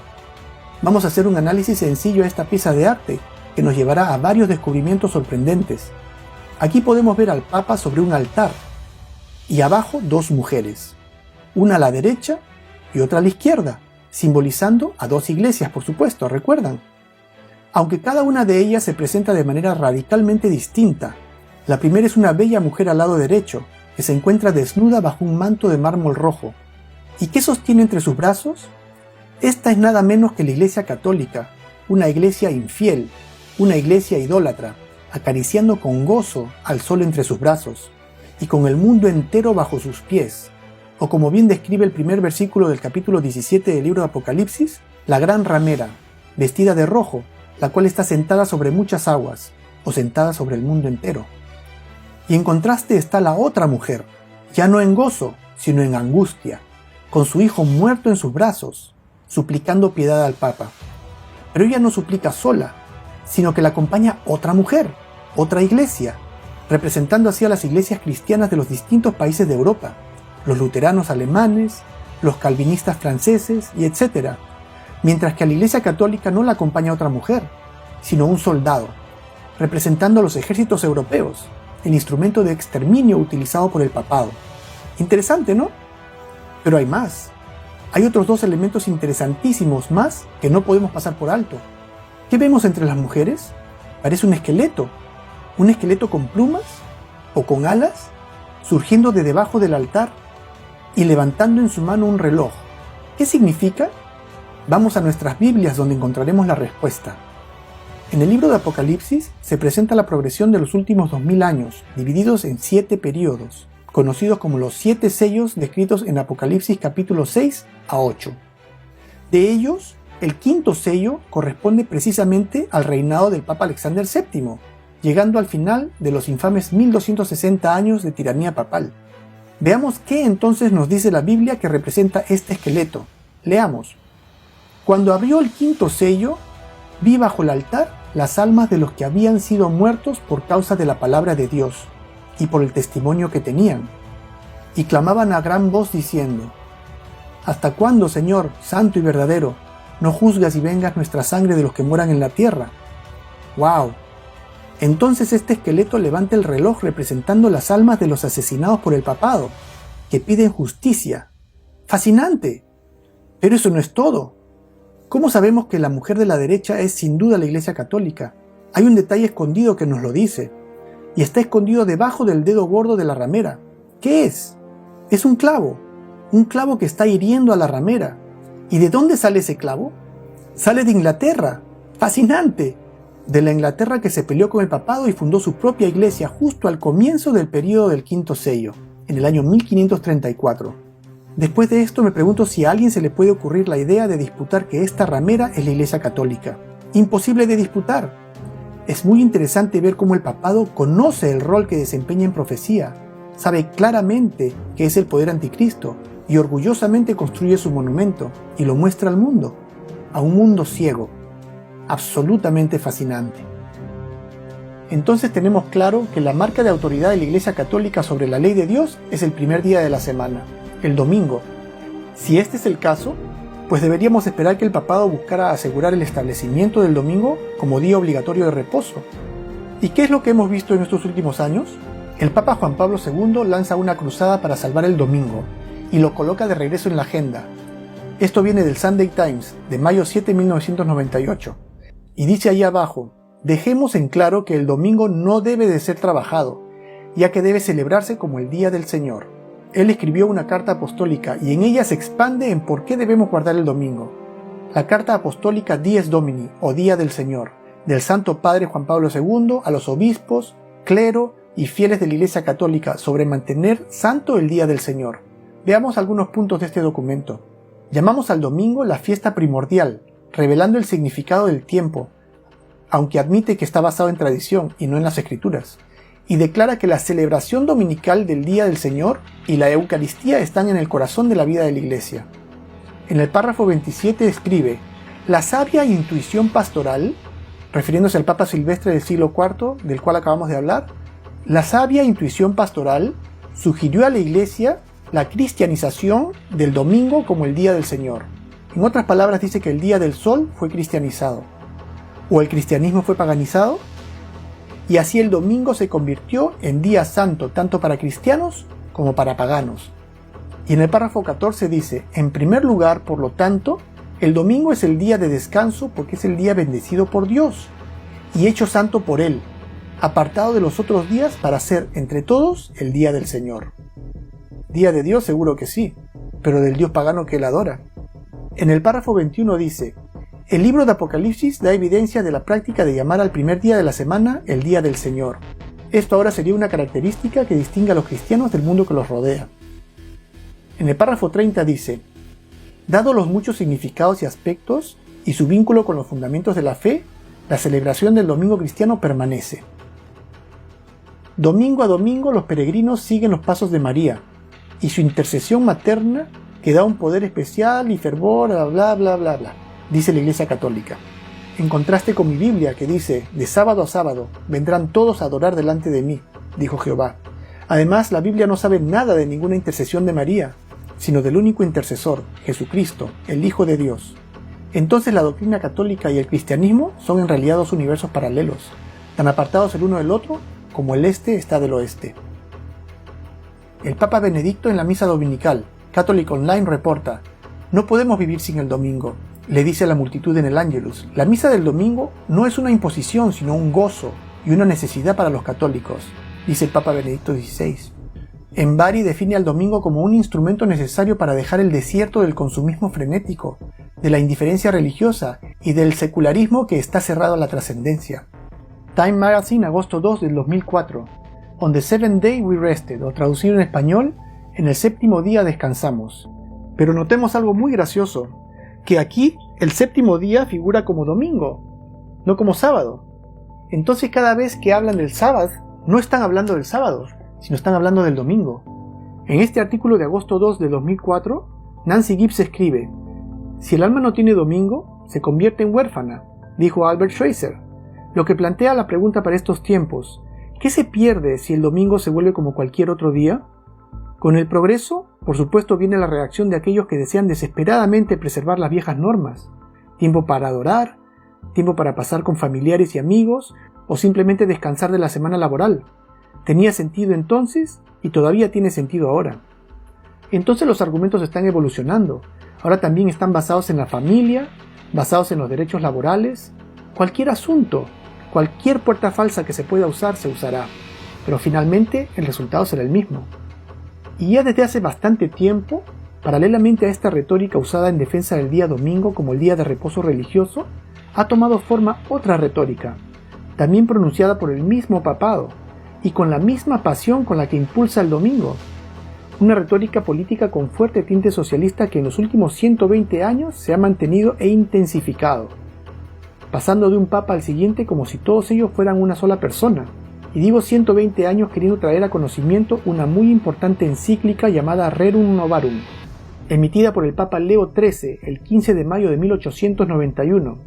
Vamos a hacer un análisis sencillo a esta pieza de arte, que nos llevará a varios descubrimientos sorprendentes. Aquí podemos ver al Papa sobre un altar, y abajo dos mujeres, una a la derecha y otra a la izquierda, simbolizando a dos iglesias, por supuesto, ¿recuerdan? Aunque cada una de ellas se presenta de manera radicalmente distinta. La primera es una bella mujer al lado derecho, que se encuentra desnuda bajo un manto de mármol rojo. ¿Y qué sostiene entre sus brazos? Esta es nada menos que la Iglesia Católica, una iglesia infiel, una iglesia idólatra, acariciando con gozo al sol entre sus brazos, y con el mundo entero bajo sus pies, o como bien describe el primer versículo del capítulo 17 del libro de Apocalipsis, la gran ramera, vestida de rojo, la cual está sentada sobre muchas aguas, o sentada sobre el mundo entero. Y en contraste está la otra mujer, ya no en gozo, sino en angustia, con su hijo muerto en sus brazos, suplicando piedad al Papa. Pero ella no suplica sola, sino que la acompaña otra mujer, otra iglesia, representando así a las iglesias cristianas de los distintos países de Europa, los luteranos alemanes, los calvinistas franceses y etc., mientras que a la Iglesia Católica no la acompaña otra mujer, sino un soldado, representando a los ejércitos europeos, el instrumento de exterminio utilizado por el papado. Interesante, ¿no? Pero hay más. Hay otros dos elementos interesantísimos más que no podemos pasar por alto. ¿Qué vemos entre las mujeres? Parece un esqueleto con plumas o con alas, surgiendo de debajo del altar y levantando en su mano un reloj. ¿Qué significa? Vamos a nuestras Biblias donde encontraremos la respuesta. En el libro de Apocalipsis se presenta la progresión de los últimos 2000 años, divididos en 7 periodos, conocidos como los 7 sellos descritos en Apocalipsis capítulo 6 a 8. De ellos, el 5.º sello corresponde precisamente al reinado del Papa Alexander VII, llegando al final de los infames 1260 años de tiranía papal. Veamos qué entonces nos dice la Biblia que representa este esqueleto. Leamos. Cuando abrió el 5.º sello, vi bajo el altar las almas de los que habían sido muertos por causa de la palabra de Dios y por el testimonio que tenían, y clamaban a gran voz diciendo: ¿Hasta cuándo, Señor, santo y verdadero, no juzgas y vengas nuestra sangre de los que moran en la tierra? ¡Wow! Entonces este esqueleto levanta el reloj representando las almas de los asesinados por el papado, que piden justicia. ¡Fascinante! Pero eso no es todo. ¿Cómo sabemos que la mujer de la derecha es sin duda la Iglesia Católica? Hay un detalle escondido que nos lo dice, y está escondido debajo del dedo gordo de la ramera. ¿Qué es? Es un clavo que está hiriendo a la ramera. ¿Y de dónde sale ese clavo? Sale de Inglaterra. ¡Fascinante! De la Inglaterra que se peleó con el papado y fundó su propia iglesia justo al comienzo del período del 5.º sello, en el año 1534. Después de esto me pregunto si a alguien se le puede ocurrir la idea de disputar que esta ramera es la Iglesia Católica. Imposible de disputar. Es muy interesante ver cómo el papado conoce el rol que desempeña en profecía, sabe claramente que es el poder anticristo y orgullosamente construye su monumento y lo muestra al mundo, a un mundo ciego. Absolutamente fascinante. Entonces tenemos claro que la marca de autoridad de la Iglesia Católica sobre la ley de Dios es el primer día de la semana, el domingo. Si este es el caso, pues deberíamos esperar que el papado buscara asegurar el establecimiento del domingo como día obligatorio de reposo. ¿Y qué es lo que hemos visto en estos últimos años? El Papa Juan Pablo II lanza una cruzada para salvar el domingo y lo coloca de regreso en la agenda. Esto viene del Sunday Times de mayo 7 de 1998 y dice ahí abajo: dejemos en claro que el domingo no debe de ser trabajado, ya que debe celebrarse como el día del Señor. Él escribió una carta apostólica y en ella se expande en por qué debemos guardar el domingo. La carta apostólica Dies Domini, o Día del Señor, del Santo Padre Juan Pablo II a los obispos, clero y fieles de la Iglesia Católica sobre mantener santo el Día del Señor. Veamos algunos puntos de este documento. Llamamos al domingo la fiesta primordial, revelando el significado del tiempo, aunque admite que está basado en tradición y no en las Escrituras, y declara que la celebración dominical del Día del Señor y la Eucaristía están en el corazón de la vida de la Iglesia. En el párrafo 27 escribe: la sabia intuición pastoral, refiriéndose al Papa Silvestre del siglo IV, del cual acabamos de hablar, la sabia intuición pastoral sugirió a la Iglesia la cristianización del domingo como el Día del Señor. En otras palabras, dice que el Día del Sol fue cristianizado, o el cristianismo fue paganizado, y así el domingo se convirtió en día santo tanto para cristianos como para paganos. Y en el párrafo 14 dice: en primer lugar, por lo tanto, el domingo es el día de descanso porque es el día bendecido por Dios y hecho santo por Él, apartado de los otros días para ser entre todos el día del Señor. Día de Dios seguro que sí, pero del Dios pagano que Él adora. En el párrafo 21 dice: el libro de Apocalipsis da evidencia de la práctica de llamar al primer día de la semana el Día del Señor. Esto ahora sería una característica que distingue a los cristianos del mundo que los rodea. En el párrafo 30 dice: dado los muchos significados y aspectos y su vínculo con los fundamentos de la fe, la celebración del domingo cristiano permanece. Domingo a domingo los peregrinos siguen los pasos de María, y su intercesión materna que da un poder especial y fervor, bla bla bla bla, dice la Iglesia Católica. En contraste con mi Biblia que dice: de sábado a sábado vendrán todos a adorar delante de mí, dijo Jehová. Además, la Biblia no sabe nada de ninguna intercesión de María, sino del único intercesor, Jesucristo, el Hijo de Dios. Entonces la doctrina católica y el cristianismo son en realidad dos universos paralelos, tan apartados el uno del otro como el este está del oeste. El Papa Benedicto en la misa dominical, Catholic Online, reporta: no podemos vivir sin el domingo, le dice a la multitud en el Ángelus. La misa del domingo no es una imposición, sino un gozo y una necesidad para los católicos, dice el Papa Benedicto XVI. En Bari define al domingo como un instrumento necesario para dejar el desierto del consumismo frenético, de la indiferencia religiosa y del secularismo que está cerrado a la trascendencia. Time Magazine, agosto 2 del 2004. On the seventh day we rested, o traducido en español: en el séptimo día descansamos. Pero notemos algo muy gracioso, que aquí el séptimo día figura como domingo, no como sábado. Entonces cada vez que hablan del sábado, no están hablando del sábado, sino están hablando del domingo. En este artículo de agosto 2 de 2004, Nancy Gibbs escribe: si el alma no tiene domingo, se convierte en huérfana, dijo Albert Schweitzer, lo que plantea la pregunta para estos tiempos: ¿qué se pierde si el domingo se vuelve como cualquier otro día? Con el progreso, por supuesto, viene la reacción de aquellos que desean desesperadamente preservar las viejas normas: tiempo para adorar, tiempo para pasar con familiares y amigos, o simplemente descansar de la semana laboral. Tenía sentido entonces y todavía tiene sentido ahora. Entonces los argumentos están evolucionando. Ahora también están basados en la familia, basados en los derechos laborales. Cualquier asunto, cualquier puerta falsa que se pueda usar se usará, pero finalmente el resultado será el mismo. Y ya desde hace bastante tiempo, paralelamente a esta retórica usada en defensa del día domingo como el día de reposo religioso, ha tomado forma otra retórica, también pronunciada por el mismo papado, y con la misma pasión con la que impulsa el domingo. Una retórica política con fuerte tinte socialista que en los últimos 120 años se ha mantenido e intensificado, pasando de un papa al siguiente como si todos ellos fueran una sola persona. Y digo 120 años queriendo traer a conocimiento una muy importante encíclica llamada Rerum Novarum, emitida por el Papa Leo XIII el 15 de mayo de 1891.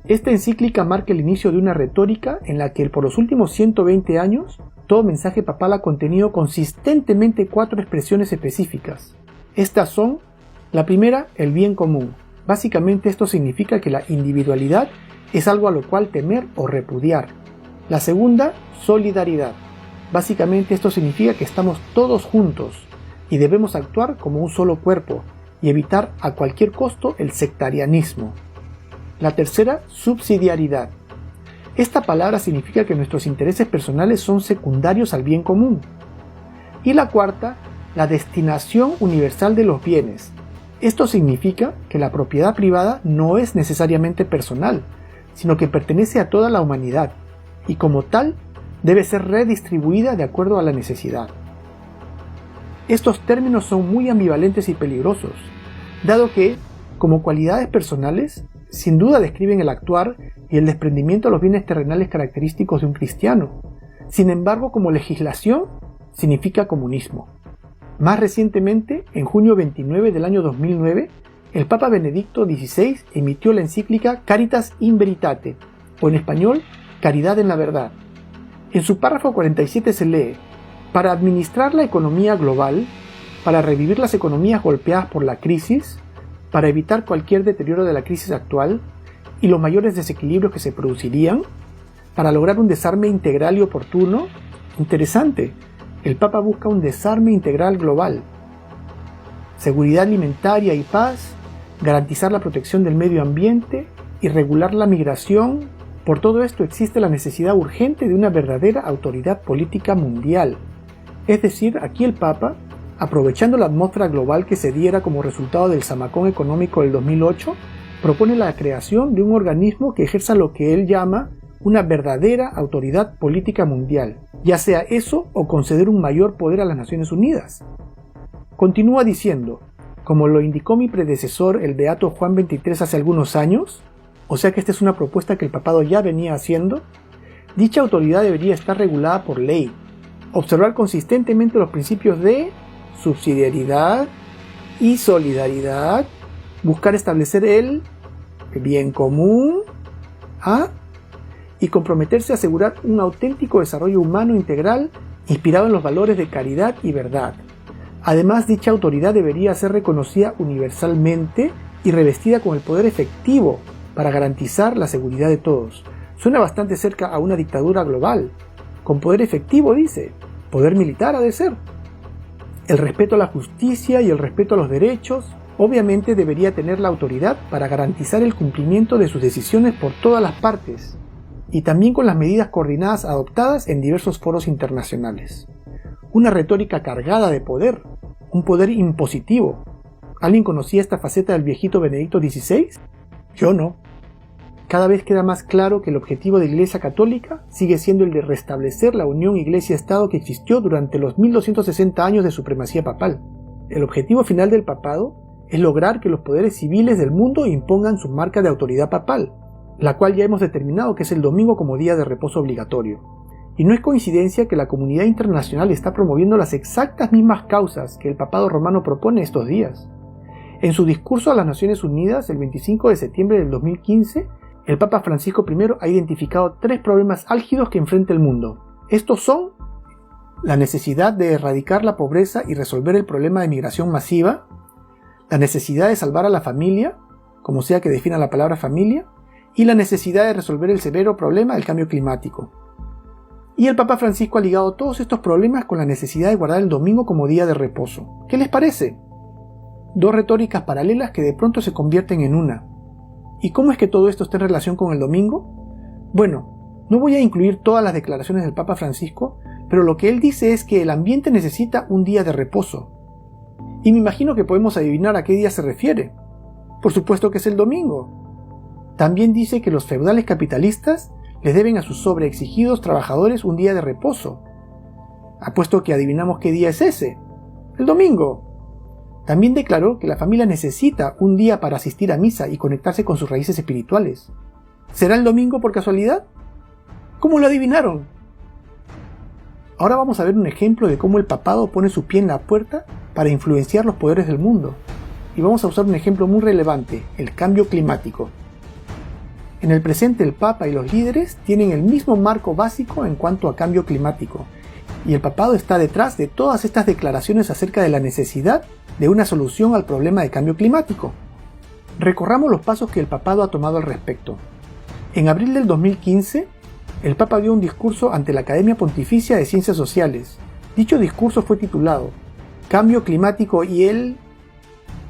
Esta encíclica marca el inicio de una retórica en la que por los últimos 120 años todo mensaje papal ha contenido consistentemente 4 expresiones específicas. Estas son: la primera, el bien común. Básicamente esto significa que la individualidad es algo a lo cual temer o repudiar. La segunda, solidaridad. Básicamente esto significa que estamos todos juntos y debemos actuar como un solo cuerpo y evitar a cualquier costo el sectarianismo. La tercera, subsidiariedad. Esta palabra significa que nuestros intereses personales son secundarios al bien común. Y la cuarta, la destinación universal de los bienes. Esto significa que la propiedad privada no es necesariamente personal, sino que pertenece a toda la humanidad, y como tal, debe ser redistribuida de acuerdo a la necesidad. Estos términos son muy ambivalentes y peligrosos, dado que, como cualidades personales, sin duda describen el actuar y el desprendimiento de los bienes terrenales característicos de un cristiano. Sin embargo, como legislación, significa comunismo. Más recientemente, en junio 29 del año 2009, el Papa Benedicto XVI emitió la encíclica Caritas in Veritate, o en español, Caridad en la Verdad. En su párrafo 47 se lee: para administrar la economía global, para revivir las economías golpeadas por la crisis, para evitar cualquier deterioro de la crisis actual y los mayores desequilibrios que se producirían, para lograr un desarme integral y oportuno. Interesante, el Papa busca un desarme integral global. Seguridad alimentaria y paz, garantizar la protección del medio ambiente y regular la migración. Por todo esto existe la necesidad urgente de una verdadera autoridad política mundial. Es decir, aquí el Papa, aprovechando la atmósfera global que se diera como resultado del zamacón económico del 2008, propone la creación de un organismo que ejerza lo que él llama una verdadera autoridad política mundial, ya sea eso o conceder un mayor poder a las Naciones Unidas. Continúa diciendo, como lo indicó mi predecesor, el beato Juan XXIII, hace algunos años, o sea que esta es una propuesta que el papado ya venía haciendo, dicha autoridad debería estar regulada por ley, observar consistentemente los principios de subsidiariedad y solidaridad, buscar establecer el bien común, y comprometerse a asegurar un auténtico desarrollo humano integral inspirado en los valores de caridad y verdad. Además, dicha autoridad debería ser reconocida universalmente y revestida con el poder efectivo para garantizar la seguridad de todos. Suena bastante cerca a una dictadura global. Con poder efectivo, dice. Poder militar ha de ser. El respeto a la justicia y el respeto a los derechos, obviamente debería tener la autoridad para garantizar el cumplimiento de sus decisiones por todas las partes, y también con las medidas coordinadas adoptadas en diversos foros internacionales. Una retórica cargada de poder, un poder impositivo. ¿Alguien conocía esta faceta del viejito Benedicto XVI? Yo no. Cada vez queda más claro que el objetivo de la Iglesia Católica sigue siendo el de restablecer la unión Iglesia-Estado que existió durante los 1260 años de supremacía papal. El objetivo final del papado es lograr que los poderes civiles del mundo impongan su marca de autoridad papal, la cual ya hemos determinado que es el domingo como día de reposo obligatorio. Y no es coincidencia que la comunidad internacional está promoviendo las exactas mismas causas que el papado romano propone estos días. En su discurso a las Naciones Unidas el 25 de septiembre del 2015, el Papa Francisco I ha identificado 3 problemas álgidos que enfrenta el mundo. Estos son la necesidad de erradicar la pobreza y resolver el problema de migración masiva, la necesidad de salvar a la familia, como sea que defina la palabra familia, y la necesidad de resolver el severo problema del cambio climático. Y el Papa Francisco ha ligado todos estos problemas con la necesidad de guardar el domingo como día de reposo. ¿Qué les parece? 2 retóricas paralelas que de pronto se convierten en una. ¿Y cómo es que todo esto está en relación con el domingo? Bueno, no voy a incluir todas las declaraciones del Papa Francisco, pero lo que él dice es que el ambiente necesita un día de reposo. Y me imagino que podemos adivinar a qué día se refiere. Por supuesto que es el domingo. También dice que los feudales capitalistas les deben a sus sobreexigidos trabajadores un día de reposo. Apuesto que adivinamos qué día es ese. El domingo. También declaró que la familia necesita un día para asistir a misa y conectarse con sus raíces espirituales. ¿Será el domingo por casualidad? ¿Cómo lo adivinaron? Ahora vamos a ver un ejemplo de cómo el papado pone su pie en la puerta para influenciar los poderes del mundo. Y vamos a usar un ejemplo muy relevante, el cambio climático. En el presente el Papa y los líderes tienen el mismo marco básico en cuanto a cambio climático, y el papado está detrás de todas estas declaraciones acerca de la necesidad de una solución al problema de cambio climático. Recorramos los pasos que el papado ha tomado al respecto. En abril del 2015, el Papa dio un discurso ante la Academia Pontificia de Ciencias Sociales. Dicho discurso fue titulado Cambio climático y el...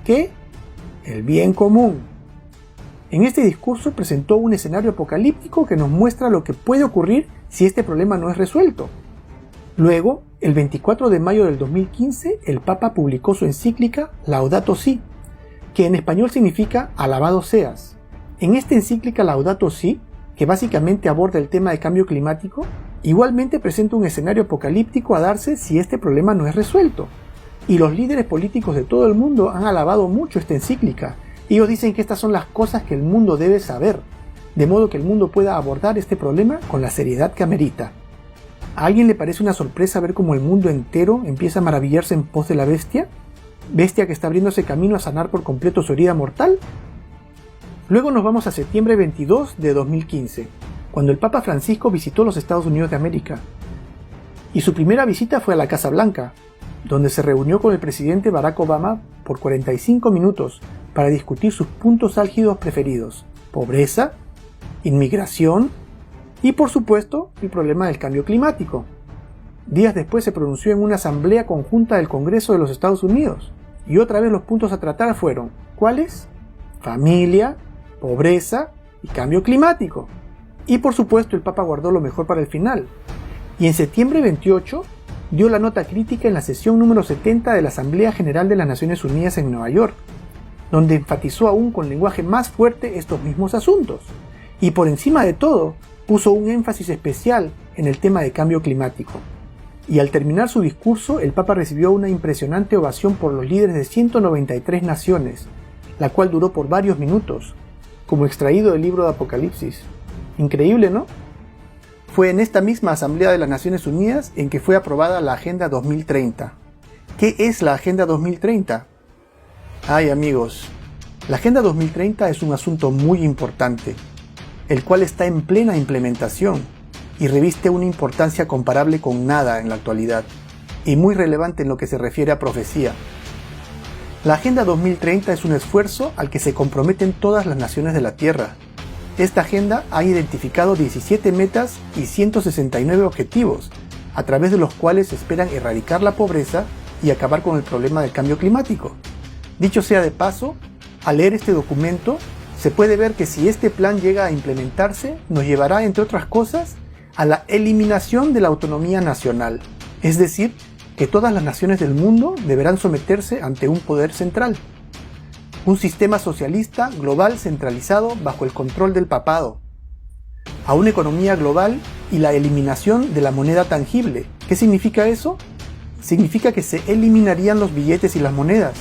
¿qué? El bien común. En este discurso presentó un escenario apocalíptico que nos muestra lo que puede ocurrir si este problema no es resuelto. Luego, el 24 de mayo del 2015, el Papa publicó su encíclica Laudato Si, que en español significa Alabado seas. En esta encíclica Laudato Si, que básicamente aborda el tema de cambio climático, igualmente presenta un escenario apocalíptico a darse si este problema no es resuelto. Y los líderes políticos de todo el mundo han alabado mucho esta encíclica. Ellos dicen que estas son las cosas que el mundo debe saber, de modo que el mundo pueda abordar este problema con la seriedad que amerita. ¿A alguien le parece una sorpresa ver cómo el mundo entero empieza a maravillarse en pos de la bestia? ¿Bestia que está abriéndose camino a sanar por completo su herida mortal? Luego nos vamos a septiembre 22 de 2015, cuando el Papa Francisco visitó los Estados Unidos de América. Y su primera visita fue a la Casa Blanca, donde se reunió con el presidente Barack Obama por 45 minutos para discutir sus puntos álgidos preferidos: pobreza, inmigración y, por supuesto, el problema del cambio climático. Días después se pronunció en una asamblea conjunta del Congreso de los Estados Unidos, y otra vez los puntos a tratar fueron, ¿cuáles? Familia, pobreza y cambio climático. Y por supuesto el Papa guardó lo mejor para el final, y en septiembre 28 dio la nota crítica en la sesión número 70 de la Asamblea General de las Naciones Unidas en Nueva York, donde enfatizó aún con lenguaje más fuerte estos mismos asuntos, y por encima de todo, puso un énfasis especial en el tema de cambio climático. y al terminar su discurso el Papa recibió una impresionante ovación por los líderes de 193 naciones, la cual duró por varios minutos, como extraído del libro de Apocalipsis. Increíble, ¿no? Fue en esta misma Asamblea de las Naciones Unidas en que fue aprobada la Agenda 2030. ¿Qué es la Agenda 2030? Ay, amigos, la Agenda 2030 es un asunto muy importante, el cual está en plena implementación y reviste una importancia comparable con nada en la actualidad, y muy relevante en lo que se refiere a profecía. La Agenda 2030 es un esfuerzo al que se comprometen todas las naciones de la Tierra. Esta agenda ha identificado 17 metas y 169 objetivos, a través de los cuales esperan erradicar la pobreza y acabar con el problema del cambio climático. Dicho sea de paso, al leer este documento, se puede ver que si este plan llega a implementarse, nos llevará, entre otras cosas, a la eliminación de la autonomía nacional, es decir, que todas las naciones del mundo deberán someterse ante un poder central. Un sistema socialista global centralizado bajo el control del papado. A una economía global y la eliminación de la moneda tangible. ¿Qué significa eso? Significa que se eliminarían los billetes y las monedas,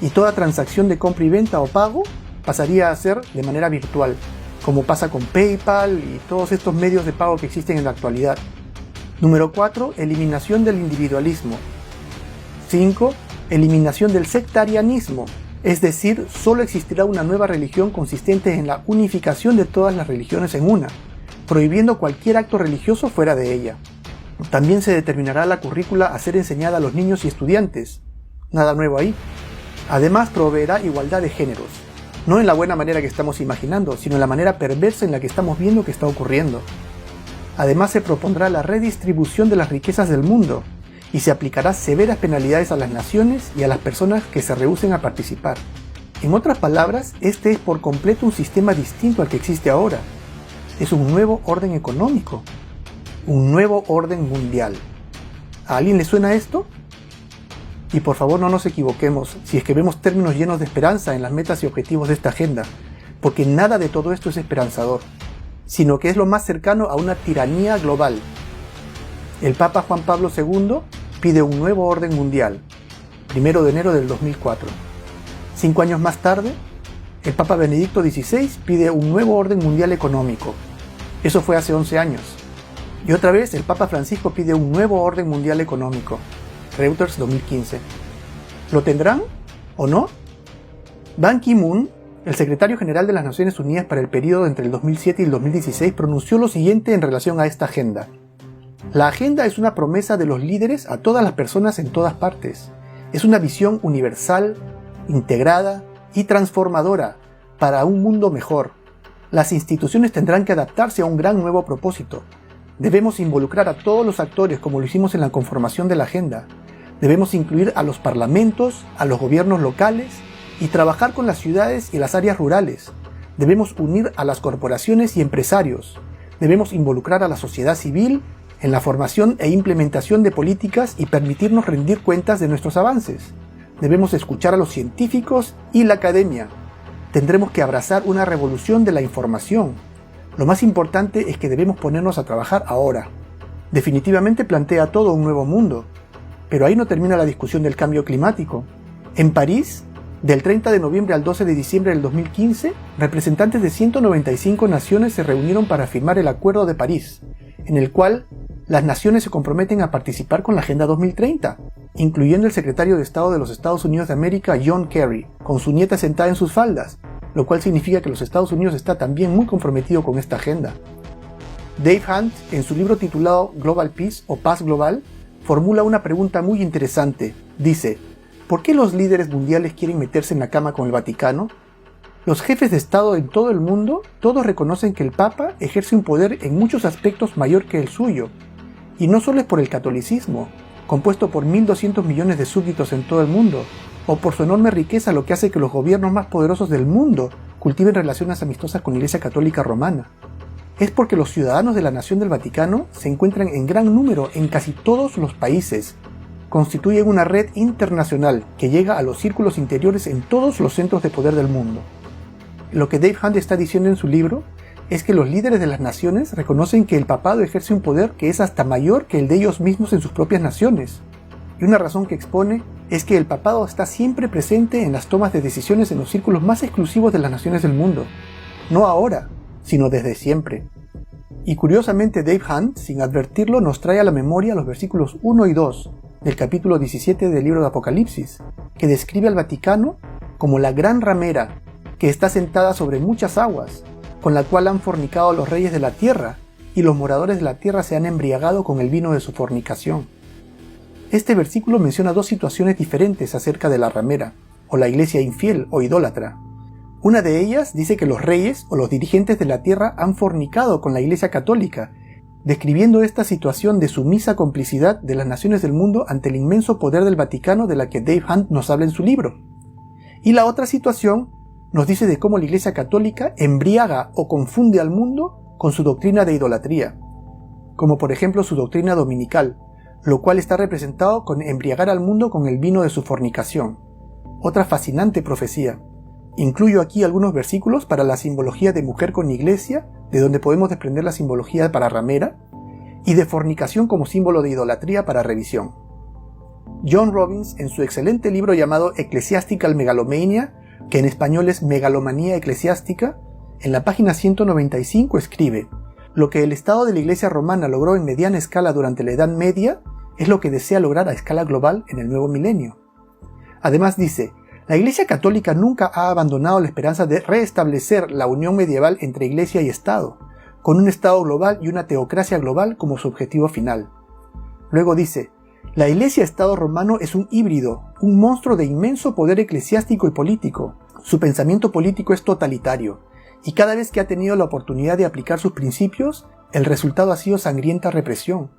y toda transacción de compra y venta o pago pasaría a ser de manera virtual, como pasa con PayPal y todos estos medios de pago que existen en la actualidad. Número 4. Eliminación del individualismo. 5. Eliminación del sectarianismo, es decir, solo existirá una nueva religión consistente en la unificación de todas las religiones en una, prohibiendo cualquier acto religioso fuera de ella. También se determinará la currícula a ser enseñada a los niños y estudiantes. Nada nuevo ahí. Además, proveerá igualdad de géneros, no en la buena manera que estamos imaginando, sino en la manera perversa en la que estamos viendo que está ocurriendo. Además, se propondrá la redistribución de las riquezas del mundo, y se aplicará severas penalidades a las naciones y a las personas que se rehúsen a participar. En otras palabras, este es por completo un sistema distinto al que existe ahora. Es un nuevo orden económico, un nuevo orden mundial. ¿A alguien le suena esto? Y por favor no nos equivoquemos si es que vemos términos llenos de esperanza en las metas y objetivos de esta agenda, porque nada de todo esto es esperanzador, sino que es lo más cercano a una tiranía global. El Papa Juan Pablo II pide un nuevo orden mundial, 1 de enero del 2004. 5 años más tarde, el Papa Benedicto XVI pide un nuevo orden mundial económico. Eso fue hace 11 años. Y otra vez el Papa Francisco pide un nuevo orden mundial económico. Reuters 2015. ¿Lo tendrán o no? Ban Ki-moon, el secretario general de las Naciones Unidas para el periodo entre el 2007 y el 2016, pronunció lo siguiente en relación a esta agenda. La agenda es una promesa de los líderes a todas las personas en todas partes. Es una visión universal, integrada y transformadora para un mundo mejor. Las instituciones tendrán que adaptarse a un gran nuevo propósito. Debemos involucrar a todos los actores como lo hicimos en la conformación de la agenda. Debemos incluir a los parlamentos, a los gobiernos locales y trabajar con las ciudades y las áreas rurales. Debemos unir a las corporaciones y empresarios. Debemos involucrar a la sociedad civil en la formación e implementación de políticas y permitirnos rendir cuentas de nuestros avances. Debemos escuchar a los científicos y la academia. Tendremos que abrazar una revolución de la información. Lo más importante es que debemos ponernos a trabajar ahora. Definitivamente plantea todo un nuevo mundo. Pero ahí no termina la discusión del cambio climático. En París, del 30 de noviembre al 12 de diciembre del 2015, representantes de 195 naciones se reunieron para firmar el Acuerdo de París, en el cual las naciones se comprometen a participar con la Agenda 2030, incluyendo el secretario de Estado de los Estados Unidos de América, John Kerry, con su nieta sentada en sus faldas, lo cual significa que los Estados Unidos está también muy comprometido con esta agenda. Dave Hunt, en su libro titulado Global Peace o Paz Global, formula una pregunta muy interesante. Dice, ¿por qué los líderes mundiales quieren meterse en la cama con el Vaticano? Los jefes de Estado en todo el mundo, todos reconocen que el Papa ejerce un poder en muchos aspectos mayor que el suyo. Y no solo es por el catolicismo, compuesto por 1.200 millones de súbditos en todo el mundo, o por su enorme riqueza, lo que hace que los gobiernos más poderosos del mundo cultiven relaciones amistosas con la Iglesia Católica Romana. Es porque los ciudadanos de la Nación del Vaticano se encuentran en gran número en casi todos los países. Constituyen una red internacional que llega a los círculos interiores en todos los centros de poder del mundo. Lo que Dave Hunt está diciendo en su libro es que los líderes de las naciones reconocen que el papado ejerce un poder que es hasta mayor que el de ellos mismos en sus propias naciones. Y una razón que expone es que el papado está siempre presente en las tomas de decisiones en los círculos más exclusivos de las naciones del mundo. No ahora, sino desde siempre. Y curiosamente Dave Hunt, sin advertirlo, nos trae a la memoria los versículos 1 y 2 del capítulo 17 del libro de Apocalipsis, que describe al Vaticano como la gran ramera que está sentada sobre muchas aguas, con la cual han fornicado los reyes de la tierra, y los moradores de la tierra se han embriagado con el vino de su fornicación. Este versículo menciona dos situaciones diferentes acerca de la ramera, o la iglesia infiel o idólatra. Una de ellas dice que los reyes o los dirigentes de la tierra han fornicado con la iglesia católica, describiendo esta situación de sumisa complicidad de las naciones del mundo ante el inmenso poder del Vaticano de la que Dave Hunt nos habla en su libro. Y la otra situación nos dice de cómo la iglesia católica embriaga o confunde al mundo con su doctrina de idolatría, como por ejemplo su doctrina dominical, lo cual está representado con embriagar al mundo con el vino de su fornicación. Otra fascinante profecía. Incluyo aquí algunos versículos para la simbología de mujer con iglesia, de donde podemos desprender la simbología para ramera, y de fornicación como símbolo de idolatría para revisión. John Robbins, en su excelente libro llamado Ecclesiastical Megalomania, que en español es Megalomanía Eclesiástica, en la página 195 escribe: lo que el Estado de la Iglesia romana logró en mediana escala durante la Edad Media es lo que desea lograr a escala global en el nuevo milenio. Además dice: la Iglesia Católica nunca ha abandonado la esperanza de restablecer la unión medieval entre Iglesia y Estado, con un Estado global y una teocracia global como su objetivo final. Luego dice: la Iglesia-Estado romano es un híbrido, un monstruo de inmenso poder eclesiástico y político. Su pensamiento político es totalitario, y cada vez que ha tenido la oportunidad de aplicar sus principios, el resultado ha sido sangrienta represión.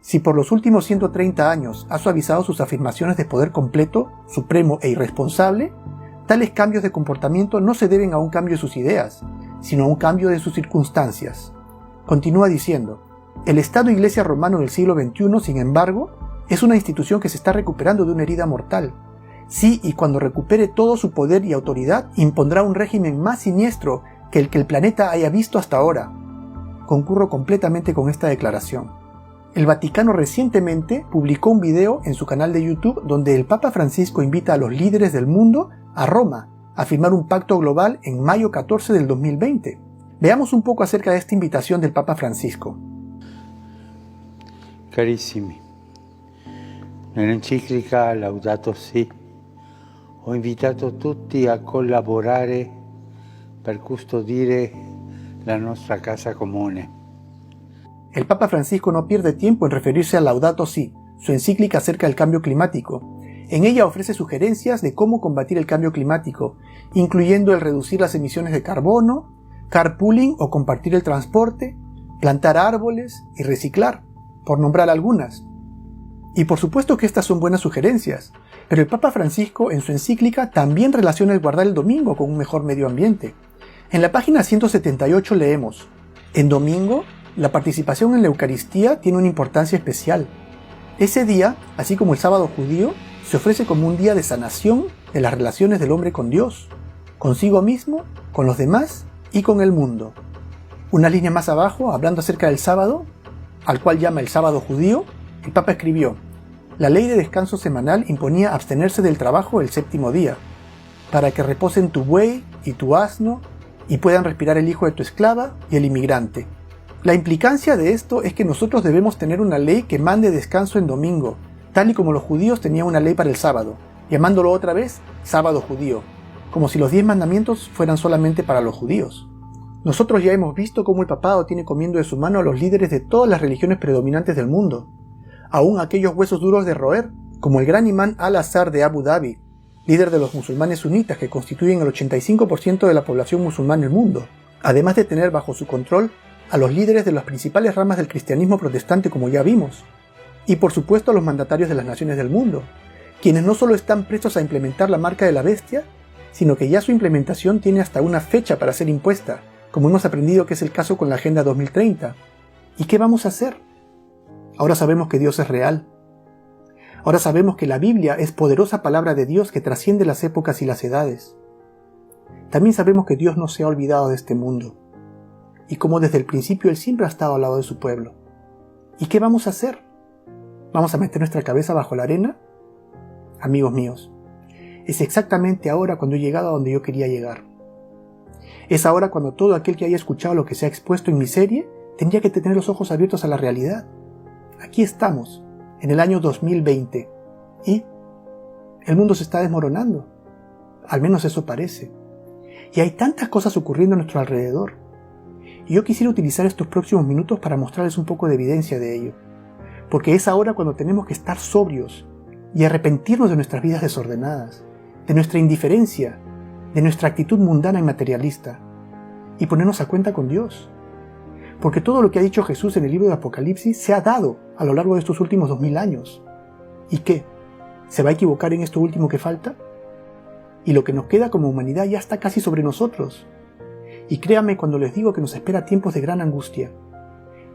Si por los últimos 130 años ha suavizado sus afirmaciones de poder completo, supremo e irresponsable, tales cambios de comportamiento no se deben a un cambio de sus ideas, sino a un cambio de sus circunstancias. Continúa diciendo: el Estado Iglesia romano del siglo XXI, sin embargo, es una institución que se está recuperando de una herida mortal. Sí, y cuando recupere todo su poder y autoridad, impondrá un régimen más siniestro que el planeta haya visto hasta ahora. Concurro completamente con esta declaración. El Vaticano recientemente publicó un video en su canal de YouTube donde el Papa Francisco invita a los líderes del mundo a Roma a firmar un pacto global en mayo 14 del 2020. Veamos un poco acerca de esta invitación del Papa Francisco. Carissimi, nell'enciclica Laudato Si ho invitato tutti a collaborare per custodire la nostra casa comune. El Papa Francisco no pierde tiempo en referirse a Laudato Si, su encíclica acerca del cambio climático. En ella ofrece sugerencias de cómo combatir el cambio climático, incluyendo el reducir las emisiones de carbono, carpooling o compartir el transporte, plantar árboles y reciclar, por nombrar algunas. Y por supuesto que estas son buenas sugerencias, pero el Papa Francisco en su encíclica también relaciona el guardar el domingo con un mejor medio ambiente. En la página 178 leemos: en domingo, la participación en la Eucaristía tiene una importancia especial. Ese día, así como el sábado judío, se ofrece como un día de sanación de las relaciones del hombre con Dios, consigo mismo, con los demás y con el mundo. Una línea más abajo, hablando acerca del sábado, al cual llama el sábado judío, el Papa escribió: la ley de descanso semanal imponía abstenerse del trabajo el séptimo día, para que reposen tu buey y tu asno, y puedan respirar el hijo de tu esclava y el inmigrante. La implicancia de esto es que nosotros debemos tener una ley que mande descanso en domingo, tal y como los judíos tenían una ley para el sábado, llamándolo otra vez sábado judío, como si los 10 mandamientos fueran solamente para los judíos. Nosotros ya hemos visto cómo el papado tiene comiendo de su mano a los líderes de todas las religiones predominantes del mundo, aún aquellos huesos duros de roer, como el gran imán Al-Azhar de Abu Dhabi, líder de los musulmanes sunitas que constituyen el 85% de la población musulmana en el mundo, además de tener bajo su control a los líderes de las principales ramas del cristianismo protestante, como ya vimos, y por supuesto a los mandatarios de las naciones del mundo, quienes no solo están prestos a implementar la marca de la bestia, sino que ya su implementación tiene hasta una fecha para ser impuesta, como hemos aprendido que es el caso con la Agenda 2030. ¿Y qué vamos a hacer? Ahora sabemos que Dios es real. Ahora sabemos que la Biblia es poderosa palabra de Dios que trasciende las épocas y las edades. También sabemos que Dios no se ha olvidado de este mundo. y cómo desde el principio Él siempre ha estado al lado de su pueblo. ¿Y qué vamos a hacer? ¿Vamos a meter nuestra cabeza bajo la arena? Amigos míos, es exactamente ahora cuando he llegado a donde yo quería llegar. Es ahora cuando todo aquel que haya escuchado lo que se ha expuesto en mi serie tendría que tener los ojos abiertos a la realidad. Aquí estamos, en el año 2020, y el mundo se está desmoronando. Al menos eso parece. Y hay tantas cosas ocurriendo a nuestro alrededor. Y yo quisiera utilizar estos próximos minutos para mostrarles un poco de evidencia de ello. Porque es ahora cuando tenemos que estar sobrios y arrepentirnos de nuestras vidas desordenadas, de nuestra indiferencia, de nuestra actitud mundana y materialista, y ponernos a cuenta con Dios. Porque todo lo que ha dicho Jesús en el libro de Apocalipsis se ha dado a lo largo de estos últimos 2000 años. ¿Y qué? ¿Se va a equivocar en esto último que falta? Y lo que nos queda como humanidad ya está casi sobre nosotros. Y créanme cuando les digo que nos espera tiempos de gran angustia.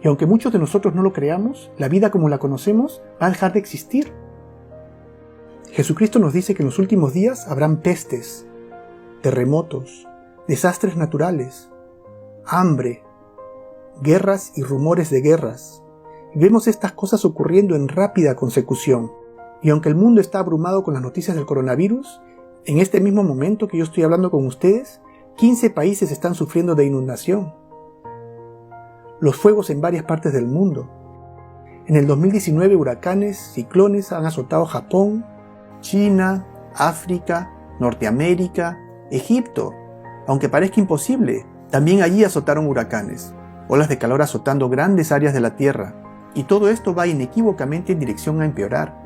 Y aunque muchos de nosotros no lo creamos, la vida como la conocemos va a dejar de existir. Jesucristo nos dice que en los últimos días habrán pestes, terremotos, desastres naturales, hambre, guerras y rumores de guerras. Y vemos estas cosas ocurriendo en rápida consecución. Y aunque el mundo está abrumado con las noticias del coronavirus, en este mismo momento que yo estoy hablando con ustedes, 15 países están sufriendo de inundación. Los fuegos en varias partes del mundo. En el 2019 huracanes, ciclones han azotado Japón, China, África, Norteamérica, Egipto. Aunque parezca imposible, también allí azotaron huracanes, olas de calor azotando grandes áreas de la Tierra, y todo esto va inequívocamente en dirección a empeorar.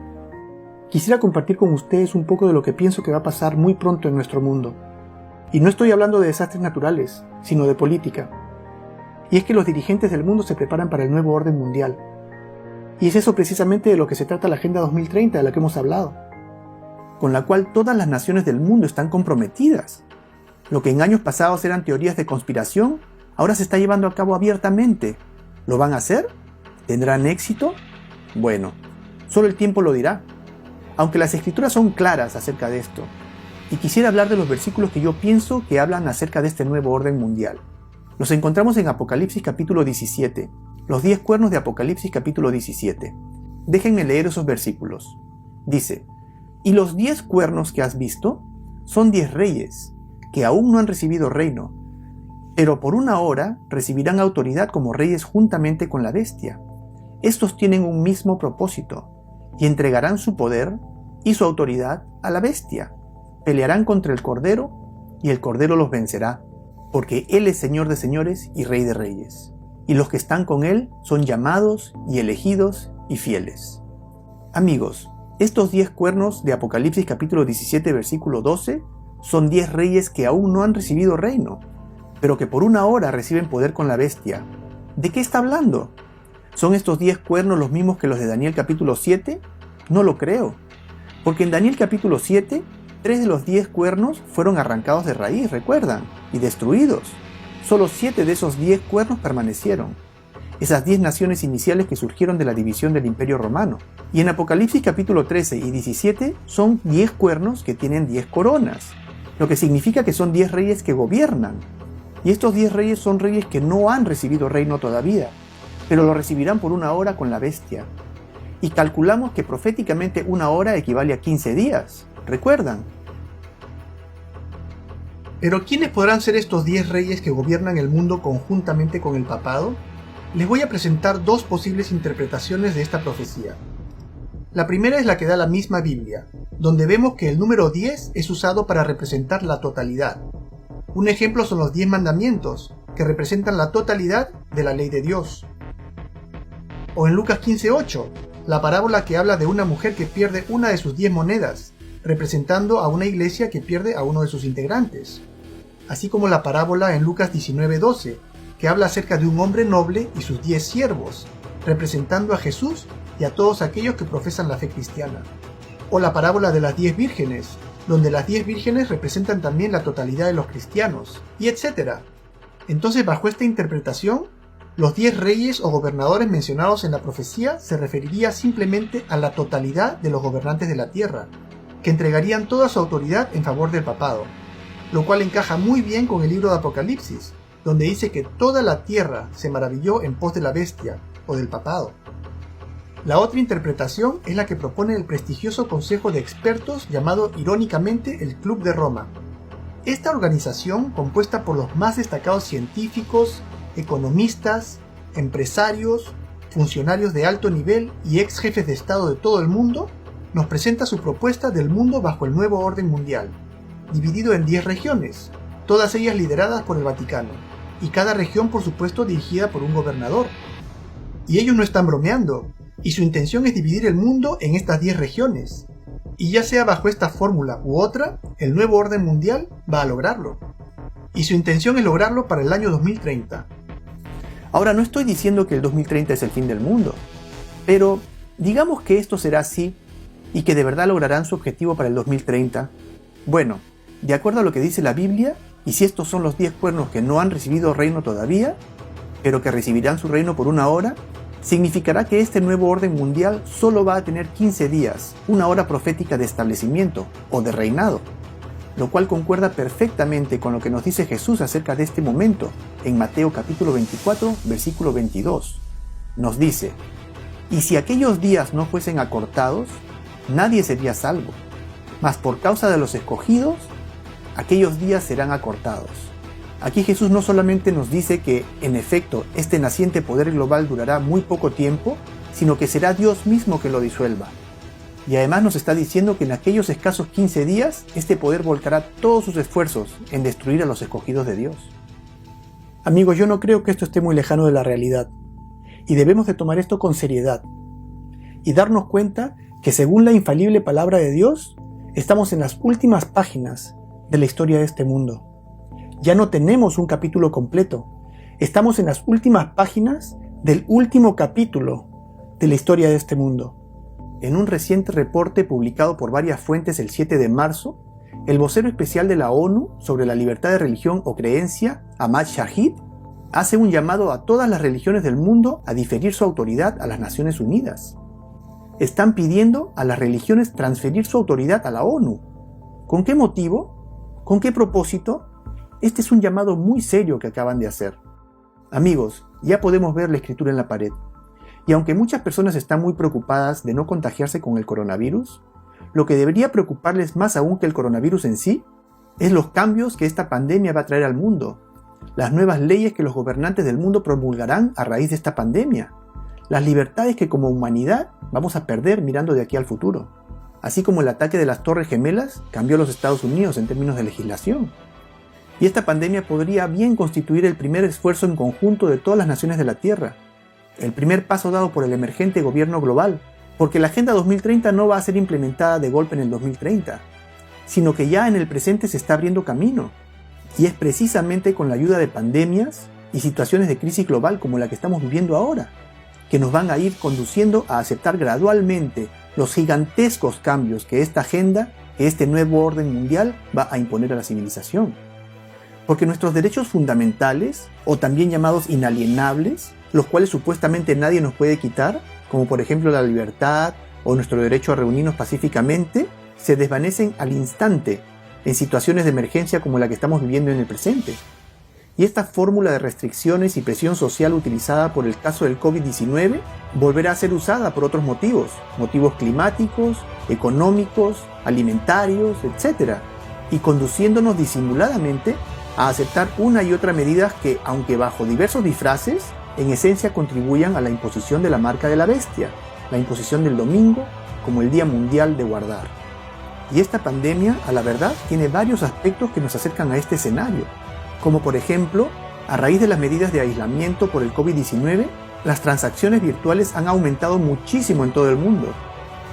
Quisiera compartir con ustedes un poco de lo que pienso que va a pasar muy pronto en nuestro mundo. Y no estoy hablando de desastres naturales, sino de política. Y es que los dirigentes del mundo se preparan para el nuevo orden mundial. Y es eso precisamente de lo que se trata la Agenda 2030 de la que hemos hablado, con la cual todas las naciones del mundo están comprometidas. Lo que en años pasados eran teorías de conspiración, ahora se está llevando a cabo abiertamente. ¿Lo van a hacer? ¿Tendrán éxito? Bueno, solo el tiempo lo dirá. Aunque las escrituras son claras acerca de esto, y quisiera hablar de los versículos que yo pienso que hablan acerca de este nuevo orden mundial. Los encontramos en Apocalipsis capítulo 17, los 10 cuernos de Apocalipsis capítulo 17. Déjenme leer esos versículos. Dice: y los 10 cuernos que has visto son 10 reyes, que aún no han recibido reino, pero por una hora recibirán autoridad como reyes juntamente con la bestia. Estos tienen un mismo propósito, y entregarán su poder y su autoridad a la bestia. Pelearán contra el Cordero, y el Cordero los vencerá, porque Él es Señor de señores y Rey de reyes. Y los que están con Él son llamados y elegidos y fieles. Amigos, estos 10 cuernos de Apocalipsis capítulo 17 versículo 12 son 10 reyes que aún no han recibido reino, pero que por una hora reciben poder con la bestia. ¿De qué está hablando? ¿Son estos 10 cuernos los mismos que los de Daniel capítulo 7? No lo creo, porque en Daniel capítulo 7, 3 de los 10 cuernos fueron arrancados de raíz, ¿recuerdan? Y destruidos. Solo 7 de esos 10 cuernos permanecieron. Esas 10 naciones iniciales que surgieron de la división del Imperio Romano. Y en Apocalipsis capítulo 13 y 17 son 10 cuernos que tienen 10 coronas, lo que significa que son 10 reyes que gobiernan. Y estos 10 reyes son reyes que no han recibido reino todavía, pero lo recibirán por una hora con la bestia. Y calculamos que proféticamente una hora equivale a 15 días, ¿recuerdan? Pero ¿quiénes podrán ser estos 10 reyes que gobiernan el mundo conjuntamente con el papado? Les voy a presentar 2 posibles interpretaciones de esta profecía. La primera es la que da la misma Biblia, donde vemos que el número 10 es usado para representar la totalidad. Un ejemplo son los 10 mandamientos, que representan la totalidad de la ley de Dios. O en Lucas 15:8, la parábola que habla de una mujer que pierde una de sus 10 monedas, representando a una iglesia que pierde a uno de sus integrantes. Así como la parábola en Lucas 19:12, que habla acerca de un hombre noble y sus 10 siervos, representando a Jesús y a todos aquellos que profesan la fe cristiana. O la parábola de las 10 vírgenes, donde las 10 vírgenes representan también la totalidad de los cristianos, y etc. Entonces, bajo esta interpretación, los 10 reyes o gobernadores mencionados en la profecía se referiría simplemente a la totalidad de los gobernantes de la tierra, que entregarían toda su autoridad en favor del papado, lo cual encaja muy bien con el libro de Apocalipsis, donde dice que toda la tierra se maravilló en pos de la bestia o del papado. La otra interpretación es la que propone el prestigioso consejo de expertos llamado irónicamente el Club de Roma. Esta organización, compuesta por los más destacados científicos, economistas, empresarios, funcionarios de alto nivel y ex jefes de Estado de todo el mundo, nos presenta su propuesta del mundo bajo el nuevo orden mundial, dividido en 10 regiones, todas ellas lideradas por el Vaticano, y cada región por supuesto dirigida por un gobernador. Y ellos no están bromeando, y su intención es dividir el mundo en estas 10 regiones. Y ya sea bajo esta fórmula u otra, el nuevo orden mundial va a lograrlo. Y su intención es lograrlo para el año 2030. Ahora, no estoy diciendo que el 2030 es el fin del mundo, pero digamos que esto será así y que de verdad lograrán su objetivo para el 2030. Bueno, de acuerdo a lo que dice la Biblia, y si estos son los 10 cuernos que no han recibido reino todavía, pero que recibirán su reino por una hora, significará que este nuevo orden mundial solo va a tener 15 días, una hora profética de establecimiento o de reinado, lo cual concuerda perfectamente con lo que nos dice Jesús acerca de este momento en Mateo capítulo 24, versículo 22. Nos dice: «Y si aquellos días no fuesen acortados, nadie sería salvo, mas por causa de los escogidos, aquellos días serán acortados». Aquí Jesús no solamente nos dice que, en efecto, este naciente poder global durará muy poco tiempo, sino que será Dios mismo que lo disuelva. Y además nos está diciendo que en aquellos escasos 15 días, este poder volcará todos sus esfuerzos en destruir a los escogidos de Dios. Amigos, yo no creo que esto esté muy lejano de la realidad, y debemos de tomar esto con seriedad, y darnos cuenta que según la infalible palabra de Dios, estamos en las últimas páginas de la historia de este mundo. Ya no tenemos un capítulo completo. Estamos en las últimas páginas del último capítulo de la historia de este mundo. En un reciente reporte publicado por varias fuentes el 7 de marzo, el vocero especial de la ONU sobre la libertad de religión o creencia, Ahmad Shahid, hace un llamado a todas las religiones del mundo a diferir su autoridad a las Naciones Unidas. Están pidiendo a las religiones transferir su autoridad a la ONU. ¿Con qué motivo? ¿Con qué propósito? Este es un llamado muy serio que acaban de hacer. Amigos, ya podemos ver la escritura en la pared. Y aunque muchas personas están muy preocupadas de no contagiarse con el coronavirus, lo que debería preocuparles más aún que el coronavirus en sí, es los cambios que esta pandemia va a traer al mundo, las nuevas leyes que los gobernantes del mundo promulgarán a raíz de esta pandemia, las libertades que como humanidad vamos a perder mirando de aquí al futuro, así como el ataque de las Torres Gemelas cambió a los Estados Unidos en términos de legislación. Y esta pandemia podría bien constituir el primer esfuerzo en conjunto de todas las naciones de la Tierra, el primer paso dado por el emergente gobierno global, porque la Agenda 2030 no va a ser implementada de golpe en el 2030, sino que ya en el presente se está abriendo camino, y es precisamente con la ayuda de pandemias y situaciones de crisis global como la que estamos viviendo ahora, que nos van a ir conduciendo a aceptar gradualmente los gigantescos cambios que esta agenda, que este nuevo orden mundial va a imponer a la civilización. Porque nuestros derechos fundamentales, o también llamados inalienables, los cuales supuestamente nadie nos puede quitar, como por ejemplo la libertad o nuestro derecho a reunirnos pacíficamente, se desvanecen al instante en situaciones de emergencia como la que estamos viviendo en el presente. Y esta fórmula de restricciones y presión social utilizada por el caso del COVID-19 volverá a ser usada por otros motivos climáticos, económicos, alimentarios, etc., y conduciéndonos disimuladamente a aceptar una y otra medidas que, aunque bajo diversos disfraces, en esencia contribuyan a la imposición de la marca de la bestia, la imposición del domingo como el Día Mundial de Guardar. Y esta pandemia, a la verdad, tiene varios aspectos que nos acercan a este escenario, como por ejemplo, a raíz de las medidas de aislamiento por el COVID-19, las transacciones virtuales han aumentado muchísimo en todo el mundo,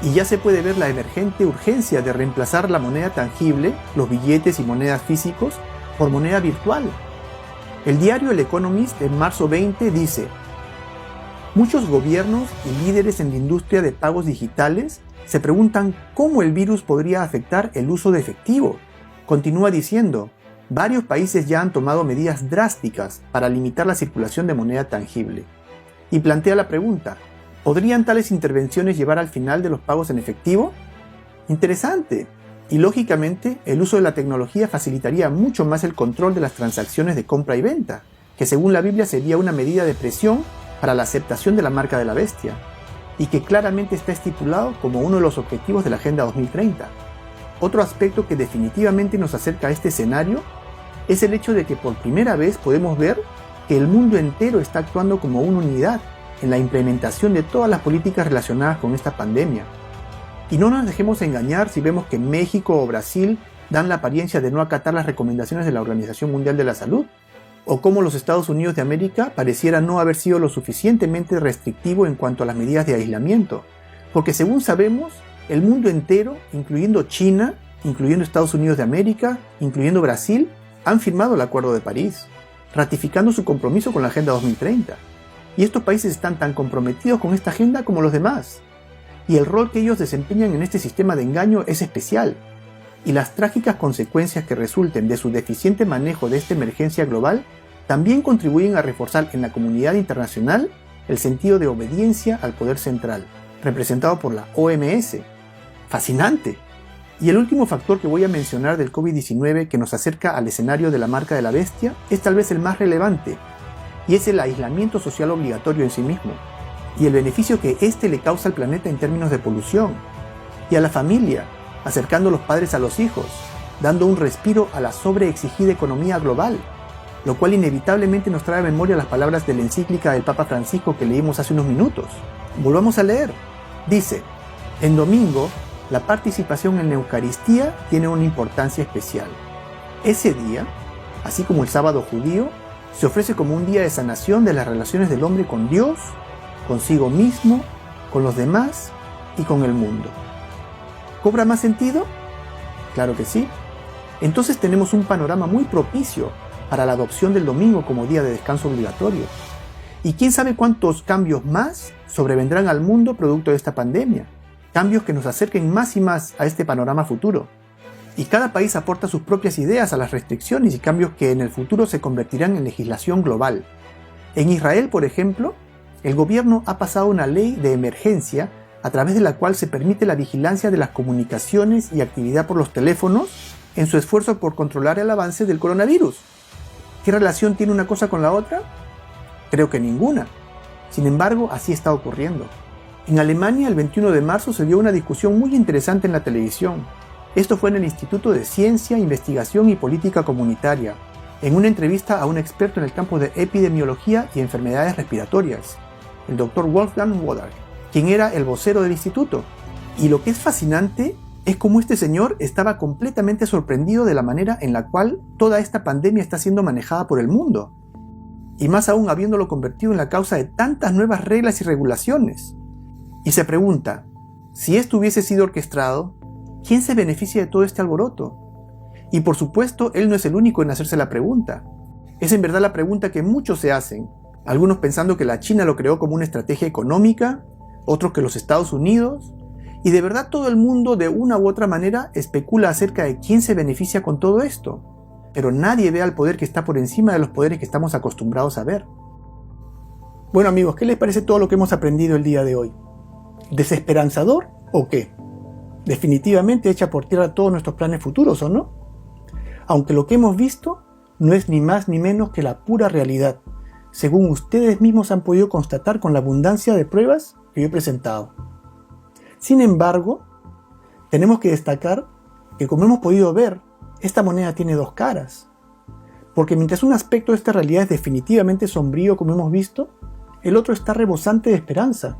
y ya se puede ver la emergente urgencia de reemplazar la moneda tangible, los billetes y monedas físicos, por moneda virtual. El diario El Economist en marzo 20 dice: muchos gobiernos y líderes en la industria de pagos digitales se preguntan cómo el virus podría afectar el uso de efectivo. Continúa diciendo: varios países ya han tomado medidas drásticas para limitar la circulación de moneda tangible. Y plantea la pregunta: ¿podrían tales intervenciones llevar al final de los pagos en efectivo? Interesante. Y lógicamente, el uso de la tecnología facilitaría mucho más el control de las transacciones de compra y venta, que según la Biblia sería una medida de presión para la aceptación de la marca de la bestia, y que claramente está estipulado como uno de los objetivos de la Agenda 2030. Otro aspecto que definitivamente nos acerca a este escenario es el hecho de que por primera vez podemos ver que el mundo entero está actuando como una unidad en la implementación de todas las políticas relacionadas con esta pandemia. Y no nos dejemos engañar si vemos que México o Brasil dan la apariencia de no acatar las recomendaciones de la Organización Mundial de la Salud, o como los Estados Unidos de América pareciera no haber sido lo suficientemente restrictivo en cuanto a las medidas de aislamiento, porque según sabemos, el mundo entero, incluyendo China, incluyendo Estados Unidos de América, incluyendo Brasil, han firmado el Acuerdo de París, ratificando su compromiso con la Agenda 2030. Y estos países están tan comprometidos con esta agenda como los demás. Y el rol que ellos desempeñan en este sistema de engaño es especial. Y las trágicas consecuencias que resulten de su deficiente manejo de esta emergencia global también contribuyen a reforzar en la comunidad internacional el sentido de obediencia al poder central, representado por la OMS. ¡Fascinante! Y el último factor que voy a mencionar del COVID-19 que nos acerca al escenario de la marca de la bestia es tal vez el más relevante, y es el aislamiento social obligatorio en sí mismo, y el beneficio que éste le causa al planeta en términos de polución, y a la familia, acercando a los padres a los hijos, dando un respiro a la sobreexigida economía global, lo cual inevitablemente nos trae a memoria las palabras de la encíclica del Papa Francisco que leímos hace unos minutos. Volvamos a leer. Dice, en domingo, la participación en la Eucaristía tiene una importancia especial. Ese día, así como el sábado judío, se ofrece como un día de sanación de las relaciones del hombre con Dios, consigo mismo, con los demás y con el mundo. ¿Cobra más sentido? Claro que sí. Entonces tenemos un panorama muy propicio para la adopción del domingo como día de descanso obligatorio. Y quién sabe cuántos cambios más sobrevendrán al mundo producto de esta pandemia. Cambios que nos acerquen más y más a este panorama futuro. Y cada país aporta sus propias ideas a las restricciones y cambios que en el futuro se convertirán en legislación global. En Israel, por ejemplo, el gobierno ha pasado una ley de emergencia a través de la cual se permite la vigilancia de las comunicaciones y actividad por los teléfonos en su esfuerzo por controlar el avance del coronavirus. ¿Qué relación tiene una cosa con la otra? Creo que ninguna. Sin embargo, así está ocurriendo. En Alemania, el 21 de marzo se dio una discusión muy interesante en la televisión. Esto fue en el Instituto de Ciencia, Investigación y Política Comunitaria, en una entrevista a un experto en el campo de epidemiología y enfermedades respiratorias, el Dr. Wolfgang Wodarg, quien era el vocero del instituto. Y lo que es fascinante es cómo este señor estaba completamente sorprendido de la manera en la cual toda esta pandemia está siendo manejada por el mundo, y más aún habiéndolo convertido en la causa de tantas nuevas reglas y regulaciones. Y se pregunta, si esto hubiese sido orquestado, ¿quién se beneficia de todo este alboroto? Y por supuesto, él no es el único en hacerse la pregunta. Es en verdad la pregunta que muchos se hacen, algunos pensando que la China lo creó como una estrategia económica, otros que los Estados Unidos, y de verdad todo el mundo de una u otra manera especula acerca de quién se beneficia con todo esto, pero nadie ve al poder que está por encima de los poderes que estamos acostumbrados a ver. Bueno amigos, ¿qué les parece todo lo que hemos aprendido el día de hoy? ¿Desesperanzador o qué? Definitivamente echa por tierra todos nuestros planes futuros, ¿o no? Aunque lo que hemos visto no es ni más ni menos que la pura realidad, según ustedes mismos han podido constatar con la abundancia de pruebas que yo he presentado. Sin embargo, tenemos que destacar que, como hemos podido ver, esta moneda tiene dos caras. Porque mientras un aspecto de esta realidad es definitivamente sombrío, como hemos visto, el otro está rebosante de esperanza.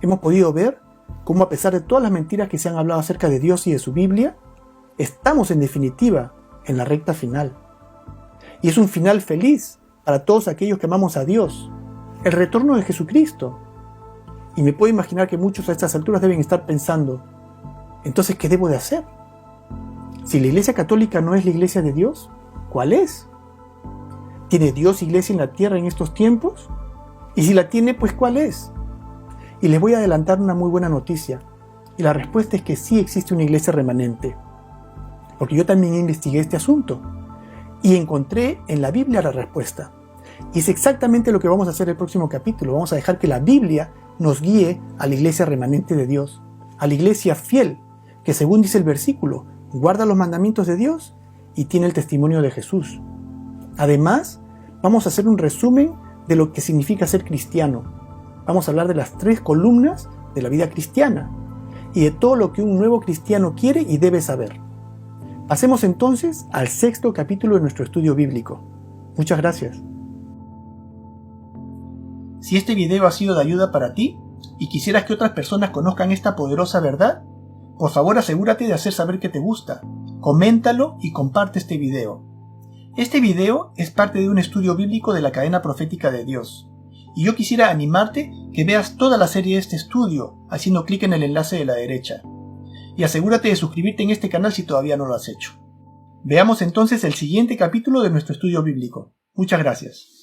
Hemos podido ver cómo, a pesar de todas las mentiras que se han hablado acerca de Dios y de su Biblia, estamos en definitiva en la recta final. Y es un final feliz para todos aquellos que amamos a Dios, el retorno de Jesucristo. Y me puedo imaginar que muchos a estas alturas deben estar pensando, entonces, ¿qué debo de hacer? Si la Iglesia Católica no es la Iglesia de Dios, ¿cuál es? ¿Tiene Dios iglesia en la tierra en estos tiempos? Y si la tiene, pues ¿cuál es? Y les voy a adelantar una muy buena noticia, y la respuesta es que sí existe una iglesia remanente, porque yo también investigué este asunto, y encontré en la Biblia la respuesta. Y es exactamente lo que vamos a hacer el próximo capítulo. Vamos a dejar que la Biblia nos guíe a la iglesia remanente de Dios, a la iglesia fiel, que según dice el versículo, guarda los mandamientos de Dios y tiene el testimonio de Jesús. Además, vamos a hacer un resumen de lo que significa ser cristiano. Vamos a hablar de las 3 columnas de la vida cristiana y de todo lo que un nuevo cristiano quiere y debe saber. Pasemos entonces al 6º capítulo de nuestro estudio bíblico. Muchas gracias. Si este video ha sido de ayuda para ti y quisieras que otras personas conozcan esta poderosa verdad, por favor asegúrate de hacer saber que te gusta, coméntalo y comparte este video. Este video es parte de un estudio bíblico de la cadena profética de Dios, y yo quisiera animarte que veas toda la serie de este estudio haciendo clic en el enlace de la derecha. Y asegúrate de suscribirte en este canal si todavía no lo has hecho. Veamos entonces el siguiente capítulo de nuestro estudio bíblico. Muchas gracias.